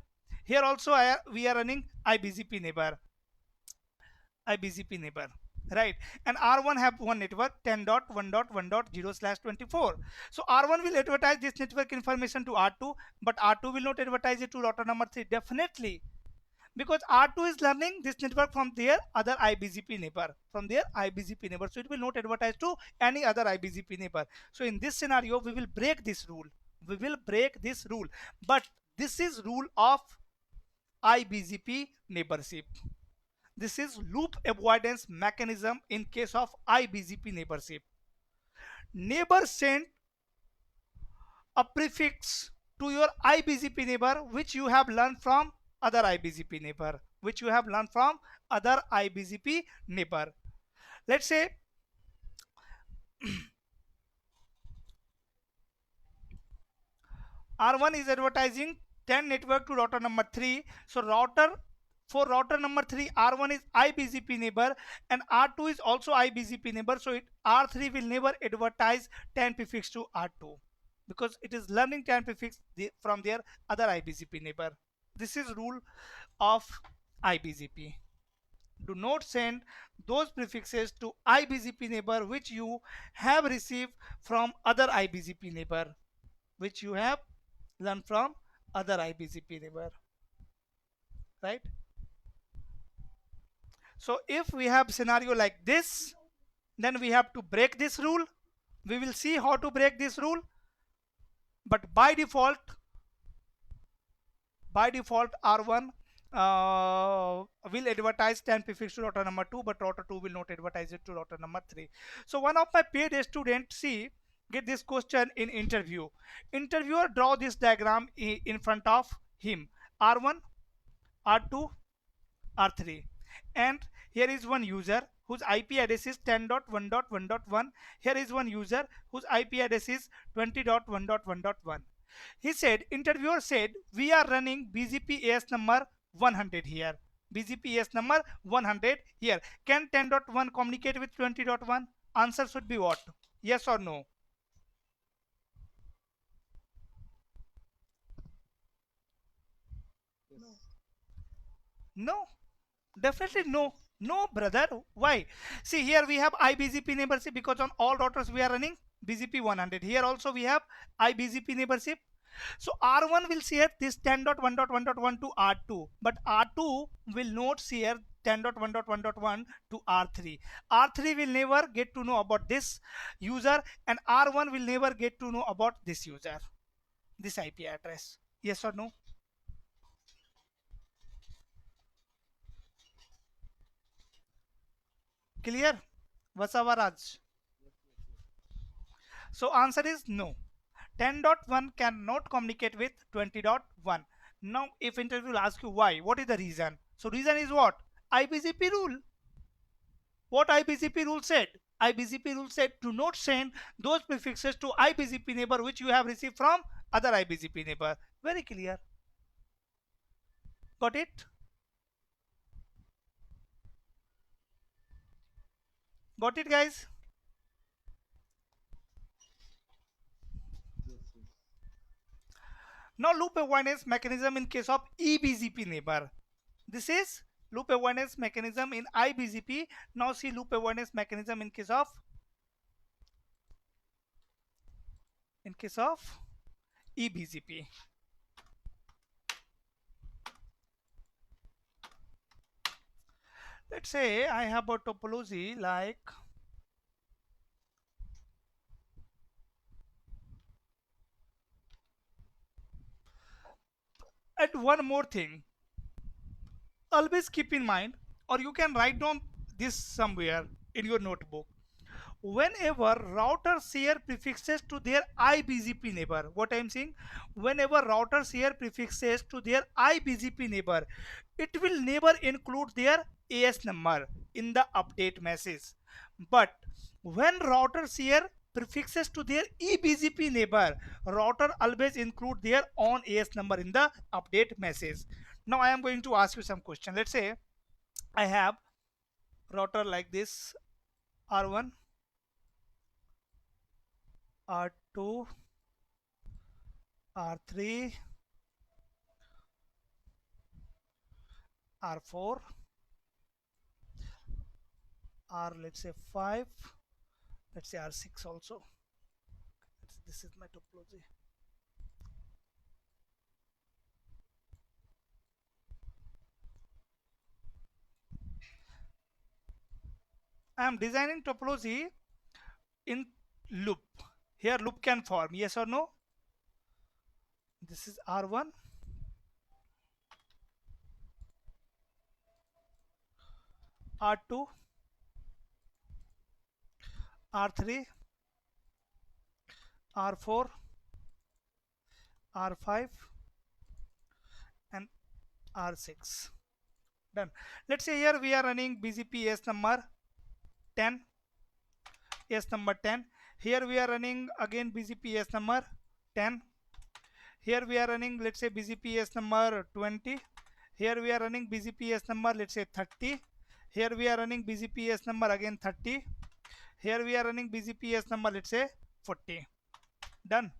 here also we are running IBGP neighbor, right? And R1 have one network 10.1.1.0/24. So R1 will advertise this network information to R2, but R2 will not advertise it to router number 3, definitely, because R2 is learning this network from their other IBGP neighbor, so it will not advertise to any other IBGP neighbor. So in this scenario we will break this rule, but this is rule of IBGP neighborship. This is loop avoidance mechanism in case of IBGP neighborship. Neighbor send a prefix to your IBGP neighbor which you have learned from other IBGP neighbor, Let's say R1 is advertising 10 network to router number 3. So for router number 3, R1 is IBGP neighbor and R2 is also IBGP neighbor. So R3 will never advertise 10 prefix to R2, because it is learning 10 prefix from their other IBGP neighbor. This is rule of IBGP. Do not send those prefixes to IBGP neighbor which you have received from other IBGP neighbor, which you have learned from other IBGP neighbor, right? So if we have scenario like this, then we have to break this rule. We will see how to break this rule, but by default R1 will advertise 10 prefix to router number 2, but router 2 will not advertise it to router number 3. So one of my paid students, see, get this question in interview. Interviewer draw this diagram in front of him, R1, R2, R3, and here is one user whose IP address is 10.1.1.1. Here is one user whose IP address is 20.1.1.1. He said, interviewer said, we are running BGP AS number 100 here. BGP AS number 100 here. Can 10.1 communicate with 20.1? Answer should be what? Yes or no? Yes. No. Definitely no. No, brother. Why? See, here we have IBGP neighborship because on all routers we are running BGP 100. Here also we have IBGP neighborship. So R1 will share this 10.1.1.1 to R2, but R2 will not share 10.1.1.1 to R3. R3 will never get to know about this user, and R1 will never get to know about this user, this IP address. Yes or no? Clear? Vasavaraj. So answer is no. 10.1 cannot communicate with 20.1. Now if interview will ask you why, what is the reason? So reason is what? IBGP rule. What IBGP rule said? IBGP rule said do not send those prefixes to IBGP neighbor which you have received from other IBGP neighbor. Very clear. Got it? Got it, guys? Yes. Yes. Now loop awareness mechanism in case of eBGP neighbor. This is loop awareness mechanism in IBGP. Now see loop awareness mechanism in case of eBGP. Let's say I have a topology like and one more thing, always keep in mind, or you can write down this somewhere in your notebook. Whenever routers share prefixes to their IBGP neighbor, what I'm saying, whenever routers share prefixes to their IBGP neighbor, it will never include their AS number in the update message. But when routers share prefixes to their eBGP neighbor, router always include their own AS number in the update message. Now I am going to ask you some question. Let's say I have router like this, R1, R2, R3, R4, R, let's say 5, let's say R6 also. This is my topology. I am designing topology in loop. Here loop can form, yes or no? This is R1, R2, R3, R4, R5 and R6. Done. Let's say here we are running BGP AS number 10, AS number 10. Here we are running again BGP AS number 10. Here we are running, let's say, BGP AS number 20. Here we are running BGP AS number, let's say 30. Here we are running BGP AS number again 30. Here we are running BGP AS number, let's say 40. Done.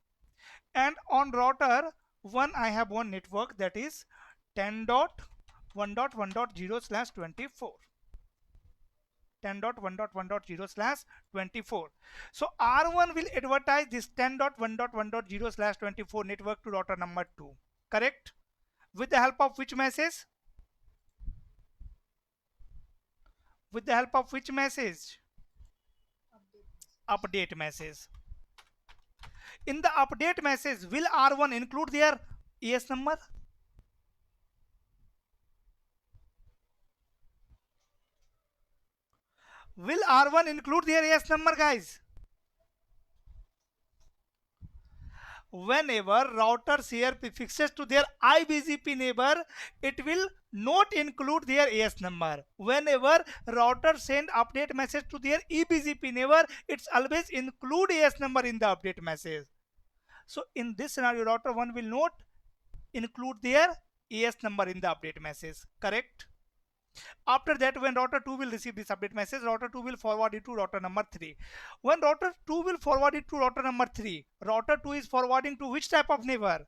And on router 1 I have one network, that is 10.1.1.0/24. 10.1.1.0/24. So R1 will advertise this 10.1.1.0/24 network to router number 2. Correct? With the help of which message? With the help of which message? update message. In the update message, will R1 include their ES number? Will R1 include their ES number, guys? Whenever router share prefixes to their IBGP neighbor, it will not include their AS number. Whenever router send update message to their eBGP neighbor, it's always include AS number in the update message. So in this scenario, router 1 will not include their AS number in the update message, correct? After that, when router 2 will receive this update message, router 2 will forward it to router number 3. When router 2 will forward it to router number 3, router 2 is forwarding to which type of neighbor?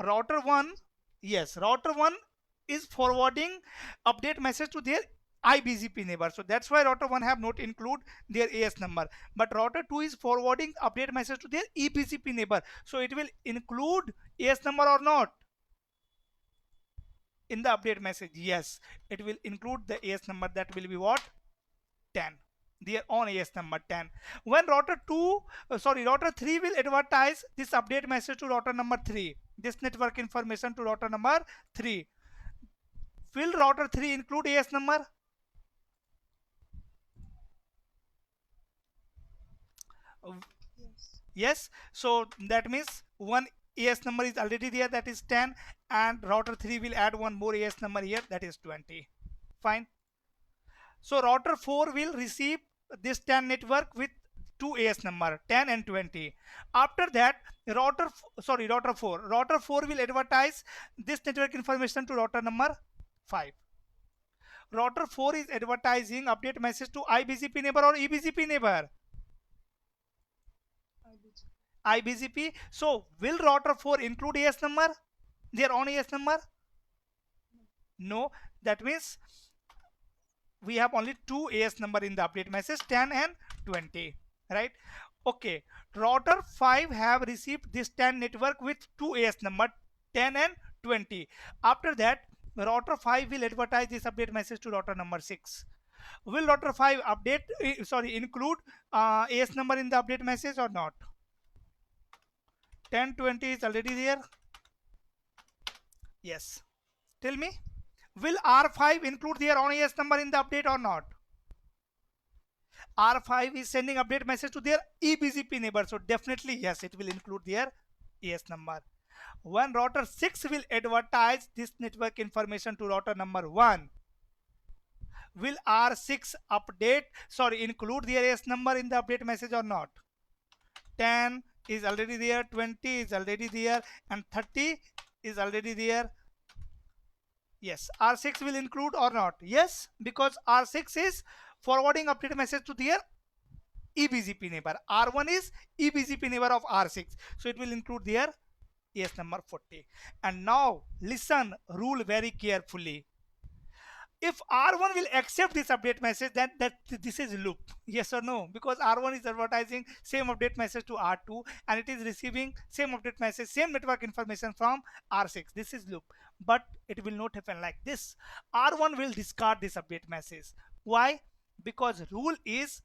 Router 1, yes, router 1 is forwarding update message to their IBGP neighbor. So that's why router 1 have not include their AS number. But router 2 is forwarding update message to their eBGP neighbor. So it will include AS number or not? In the update message, yes, it will include the AS number. That will be what? 10. Their own AS number 10. When router 3 will advertise this update message to router number 3, this network information to router number 3, will router 3 include AS number? Yes. Yes. So that means one AS number is already there, that is 10, and router 3 will add one more AS number here, that is 20. Fine. So router 4 will receive this 10 network with two AS number 10 and 20. After that, router 4 will advertise this network information to router number 5. Router 4 is advertising update message to IBGP neighbor or eBGP neighbor? IBG. IBGP. So will router 4 include AS number, their own AS number? No. That means we have only two AS number in the update message, 10 and 20, right? Okay, router 5 have received this 10 network with two AS number, 10 and 20. After that, router 5 will advertise this update message to router number 6. Will router 5 include AS number in the update message or not? 10, 20 is already there. Yes. Tell me, will R5 include their own AS number in the update or not? R5 is sending update message to their eBGP neighbor. So definitely yes, it will include their AS number. When router 6 will advertise this network information to router number 1, will R6 include their AS number in the update message or not? 10 is already there, 20 is already there, and 30 is already there. Yes, R6 will include or not? Yes, because R6 is forwarding update message to their eBGP neighbor. R1 is eBGP neighbor of R6. So it will include their AS number 40. And now listen, rule very carefully. If R1 will accept this update message, then this is loop. Yes or no? Because R1 is advertising same update message to R2 and it is receiving same update message, same network information from R6. This is loop. But it will not happen like this. R1 will discard this update message. Why? Because rule is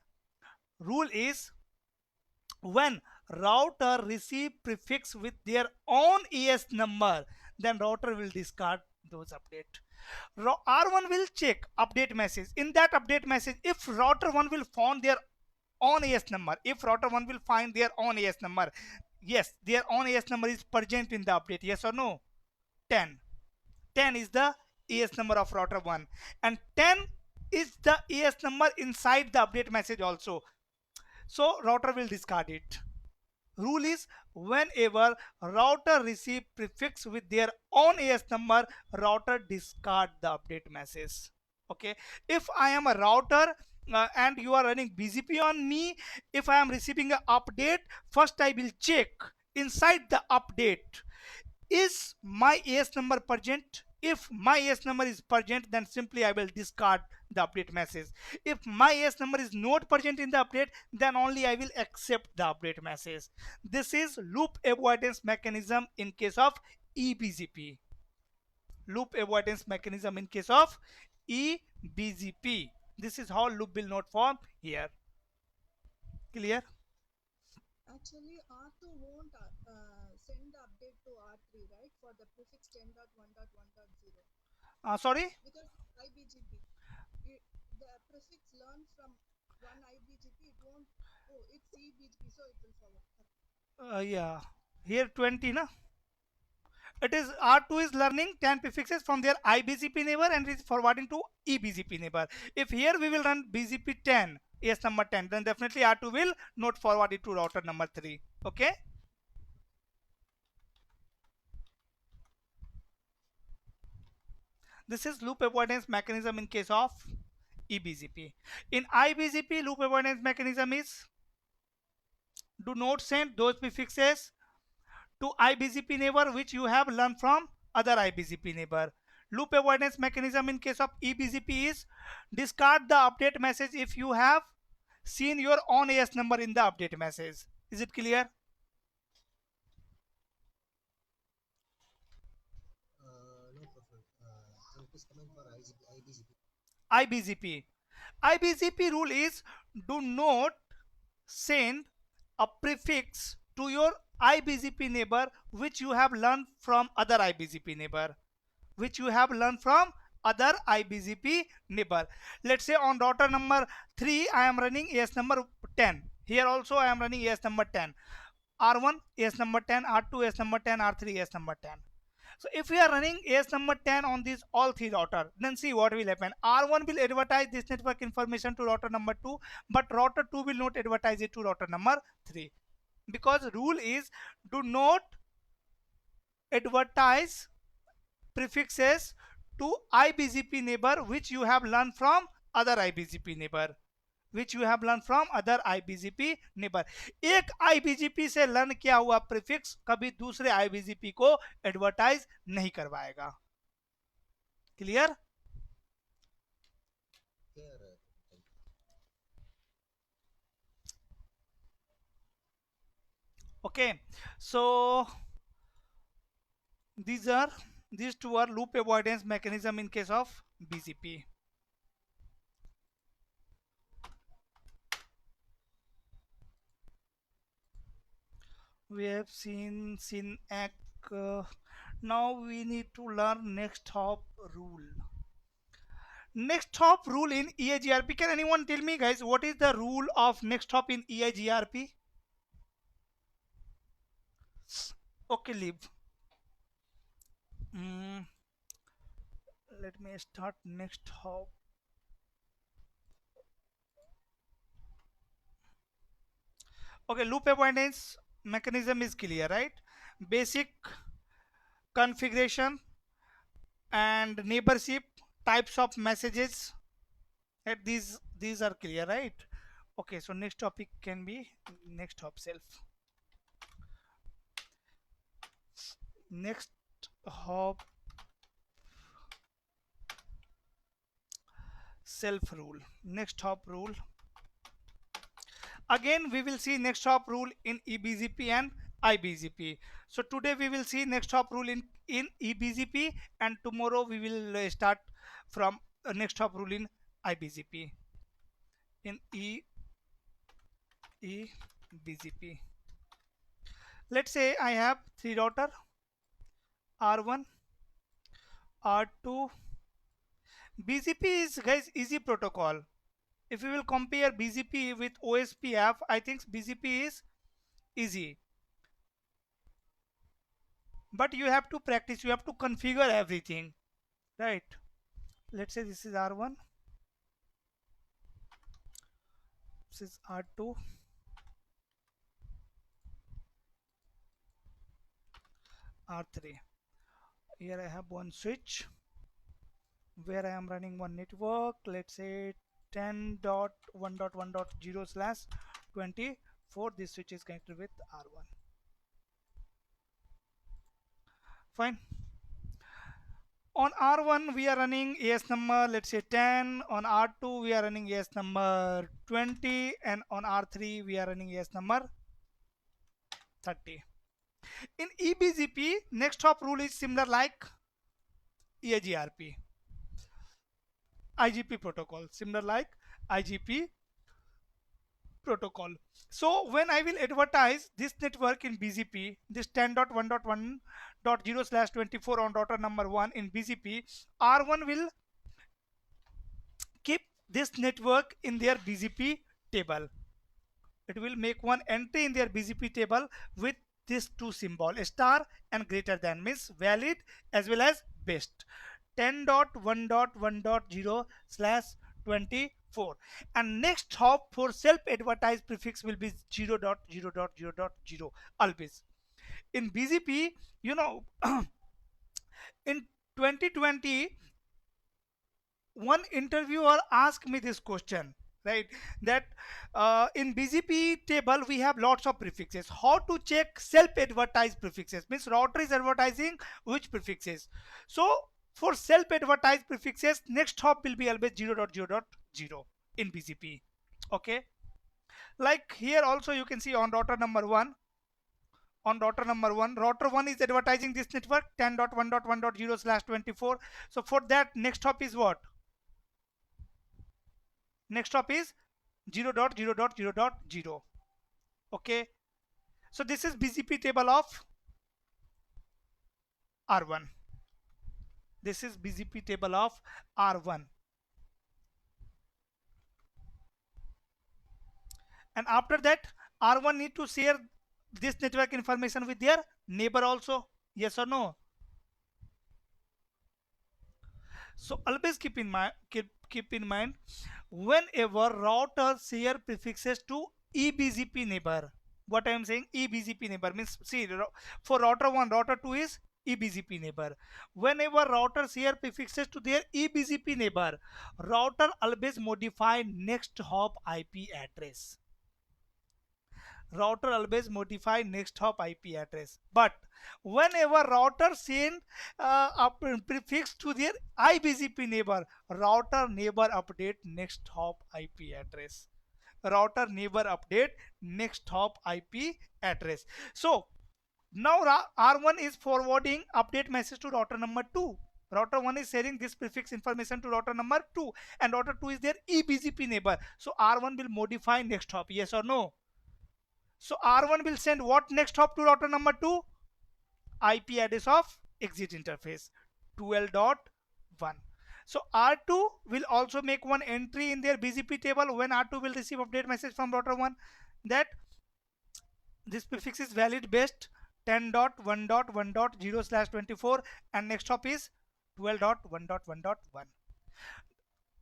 when router receive prefix with their own AS number, then router will discard those update. R1 will check update message. In that update message, if router 1 will find their own AS number, yes, their own AS number is present in the update, yes or no? 10 is the AS number of router 1 and 10 is the AS number inside the update message also. So router will discard it. Rule is whenever router receive prefix with their own AS number, router discard the update message. Okay, if I am a router and you are running BGP on me, if I am receiving an update, first I will check inside the update, is my AS number present? If my AS number is present, then simply I will discard the update message. If my AS number is not present in the update, then only I will accept the update message. This is loop avoidance mechanism in case of eBGP. Loop avoidance mechanism in case of eBGP. This is how loop will not form here. Clear? Actually, R2 won't send the update to R3, right? For the prefix 10.1.1.0. Sorry? Because IBGP, it, the prefix learned from one IBGP, it won't, oh, it's CBGP, so it will forward. Yeah. Here 20, na? It is R2 is learning 10 prefixes from their IBGP neighbor and is forwarding to eBGP neighbor. If here we will run BGP 10, AS number 10, then definitely R2 will not forward it to router number 3. Okay? This is loop avoidance mechanism in case of eBGP. In IBGP, loop avoidance mechanism is do not send those prefixes to IBGP neighbor which you have learned from other IBGP neighbor. Loop avoidance mechanism in case of eBGP is discard the update message if you have seen your own AS number in the update message. Is it clear? No, Prophet. And it is coming for IBGP. IBGP. IBGP rule is do not send a prefix to your IBGP neighbor which you have learned from other IBGP neighbor. Which you have learned from other IBGP neighbor. Let's say on router number 3 I am running AS number 10. Here also I am running AS number 10. R1 AS number 10, R2 AS number 10, R3 AS number 10. So if we are running AS number 10 on these all three router, then see what will happen. R1 will advertise this network information to router number 2, but router 2 will not advertise it to router number 3. Because rule is do not advertise prefixes to IBGP neighbor which you have learned from other IBGP neighbor. which you have learned from other IBGP neighbor. एक IBGP से learn किया हुआ prefix कभी दूसरे IBGP को advertise नहीं करवाएगा. Clear? Here, thank you. Okay, so these two are loop avoidance mechanism in case of BGP. We have seen SYNAC. Now we need to learn next hop rule. Next hop rule in EIGRP. Can anyone tell me, guys, what is the rule of next hop in EIGRP? Okay, leave. Let me start next hop. Okay, loop avoidance mechanism is clear, right? Basic configuration and neighborship, types of messages, right? These are clear, right? Okay, so next topic can be next hop self. Next hop self rule. Next hop rule. Again we will see next hop rule in eBGP and IBGP. So today we will see next hop rule in eBGP, and tomorrow we will start from next hop rule in IBGP. In eBGP. Let's say I have three router R1, R2. BGP is, guys, easy protocol. If we will compare BGP with OSPF, I think BGP is easy. But you have to practice, you have to configure everything, right? Let's say this is R1, this is R2, R3. Here I have one switch where I am running one network. Let's say 10.1.1.0/24. This switch is connected with R1. Fine. On R1 we are running AS number, let's say 10. On R2 we are running AS number 20, and on R3 we are running AS number 30. In eBGP, next hop rule is similar like EIGRP, IGP protocol, similar like IGP protocol. So when I will advertise this network in BGP, this 10.1.1.0/24 on router number 1 in BGP, R1 will keep this network in their BGP table. It will make one entry in their BGP table with this two symbol, a star and greater than, means valid as well as best. 10.1.1.0/24, and next hop for self advertised prefix will be 0.0.0.0 always. In BGP, you know, in 2020, one interviewer asked me this question, right, that in BGP table we have lots of prefixes. How to check self advertised prefixes, means router is advertising which prefixes. So for self advertised prefixes, next hop will be always 0.0.0 in BGP. Okay, like here also you can see on router number 1, router 1 is advertising this network 10.1.1.0/24. So for that, next hop is what? Next hop is 0.0.0.0. Okay, so this is BGP table of R1. This is BGP table of R1. And after that, R1 need to share this network information with their neighbor also. Yes or no? So always keep in mind, whenever router share prefixes to eBGP neighbor, what I am saying, eBGP neighbor means, see, for router 1, router 2 is eBGP neighbor. Whenever router share prefixes to their eBGP neighbor, router always modify next hop IP address. Router always modify next hop IP address. But whenever router send a prefix to their iBGP neighbor, router never update next hop IP address. Router never update next hop IP address. So now R1 is forwarding update message to router number 2. Router 1 is sharing this prefix information to router number 2, and router 2 is their eBGP neighbor. So R1 will modify next hop. Yes or no? So R1 will send what next hop to router number 2? IP address of exit interface 12.1. So R2 will also make one entry in their BGP table when R2 will receive update message from router 1 that this prefix is valid best 10.1.1.0/24, and next hop is 12.1.1.1.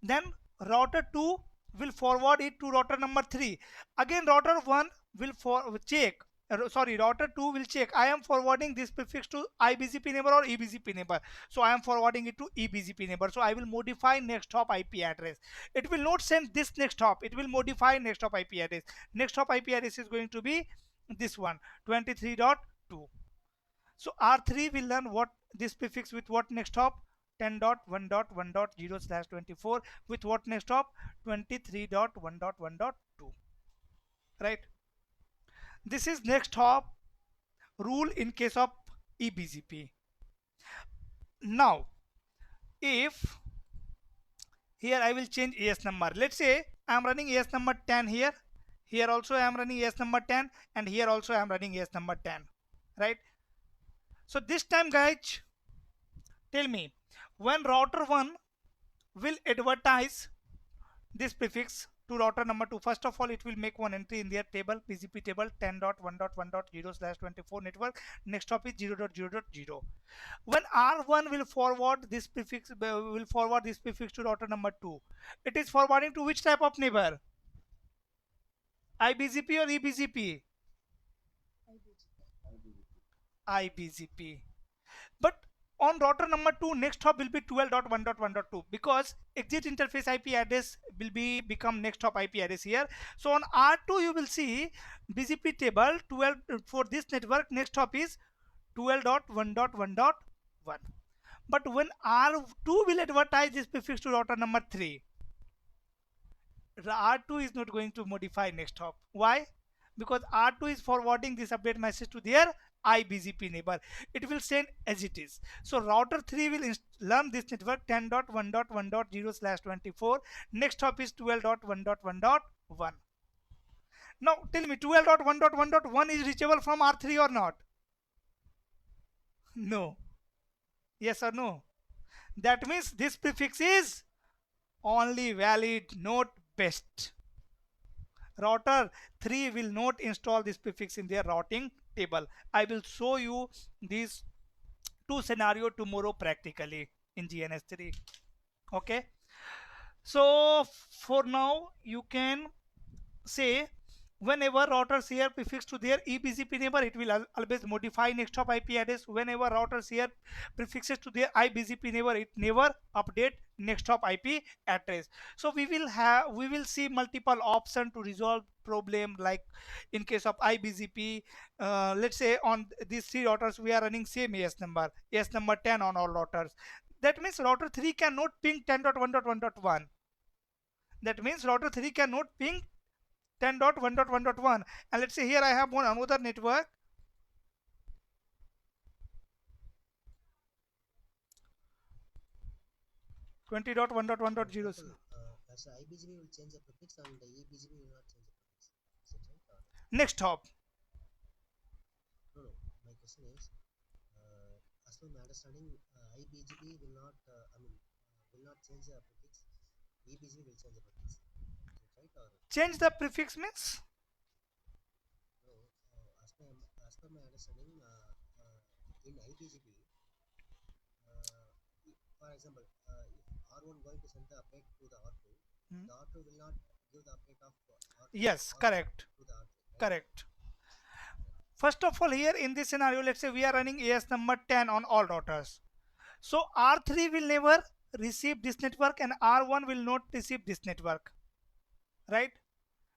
Then router 2 will forward it to router number 3. Again router 1 will router 2 will check, I am forwarding this prefix to iBGP neighbor or eBGP neighbor. So I am forwarding it to eBGP neighbor. So I will modify next hop IP address. It will not send this next hop. It will modify next hop IP address. Next hop IP address is going to be this one, 23.2. So R3 will learn what this prefix with what next hop? 10.1.1.0/24 with what next hop? 23.1.1.2. Right? This is next hop rule in case of eBGP. Now, if here I will change AS number. Let's say I am running AS number 10 here. Here also I am running AS number 10, and here also I am running AS number 10. Right? So this time, guys, tell me, when router 1 will advertise this prefix to router number 2, first of all it will make one entry in their table, BGP table 10.1.1.0/24 network. Next hop is 0.0.0. When R1 will forward this prefix to router number 2, it is forwarding to which type of neighbor? iBGP or eBGP? iBGP. But on router number 2, next hop will be 12.1.1.2 because exit interface IP address will become next hop IP address here. So on R2 you will see BGP table 12 for this network, next hop is 12.1.1.1. But when R2 will advertise this prefix to router number 3, R2 is not going to modify next hop. Why? Because R2 is forwarding this update message to their iBGP neighbor. It will send as it is. So router 3 will learn this network 10.1.1.0/24. Next hop is 12.1.1.1. Now tell me 12.1.1.1 is reachable from R3 or not? No. Yes or no? That means this prefix is only valid, not best. Router 3 will not install this prefix in their routing table. I will show you these two scenario tomorrow practically in GNS3. Okay, so for now you can say whenever routers share prefix to their eBGP neighbor, it will always modify next hop IP address. Whenever routers share prefixes to their iBGP neighbor, it never update next hop IP address. So we will see multiple options to resolve problem, like in case of iBGP. Let's say on these three routers we are running same AS number 10 on all routers. That means router 3 cannot ping 10.1.1.1. That means router 3 cannot ping 10.1.1.1, and let's say here I have one another network. For 20.1.1.0. example, as the IBGP will change the prefix and the eBGP will not change the prefix. Is it right? Or Next hop. no, no. My question is, as per my understanding, IBGP will not, will not change the prefix. eBGP will change the prefix. Is it right? Or Change the prefix means no? As per my understanding, in IBGP, for example, if R1 going to send the update to the R2, the R2 will not give the update of R2, yes, R1 correct, to the R3. Right? correct. First of all, here in this scenario, let's say we are running AS number 10 on all routers. So R3 will never receive this network and R1 will not receive this network, right?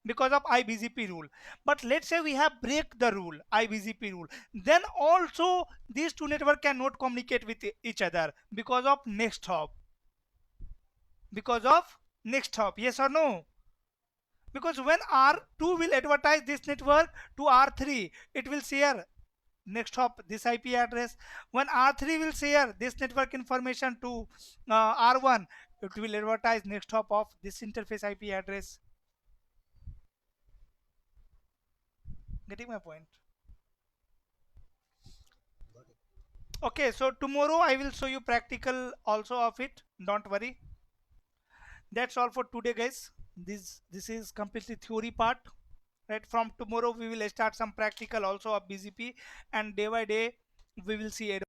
Because of IBGP rule. But let's say we have break the rule, IBGP rule, then also these two network cannot communicate with each other because of next hop. Because of next hop, yes or no? Because when R2 will advertise this network to R3, it will share next hop this IP address. When R3 will share this network information to R1, it will advertise next hop of this interface IP address. Getting my point? Got it. Okay, so tomorrow I will show you practical also of it. Don't worry. That's all for today, guys. This is completely theory part. Right, from tomorrow we will start some practical also of BGP, and day by day we will see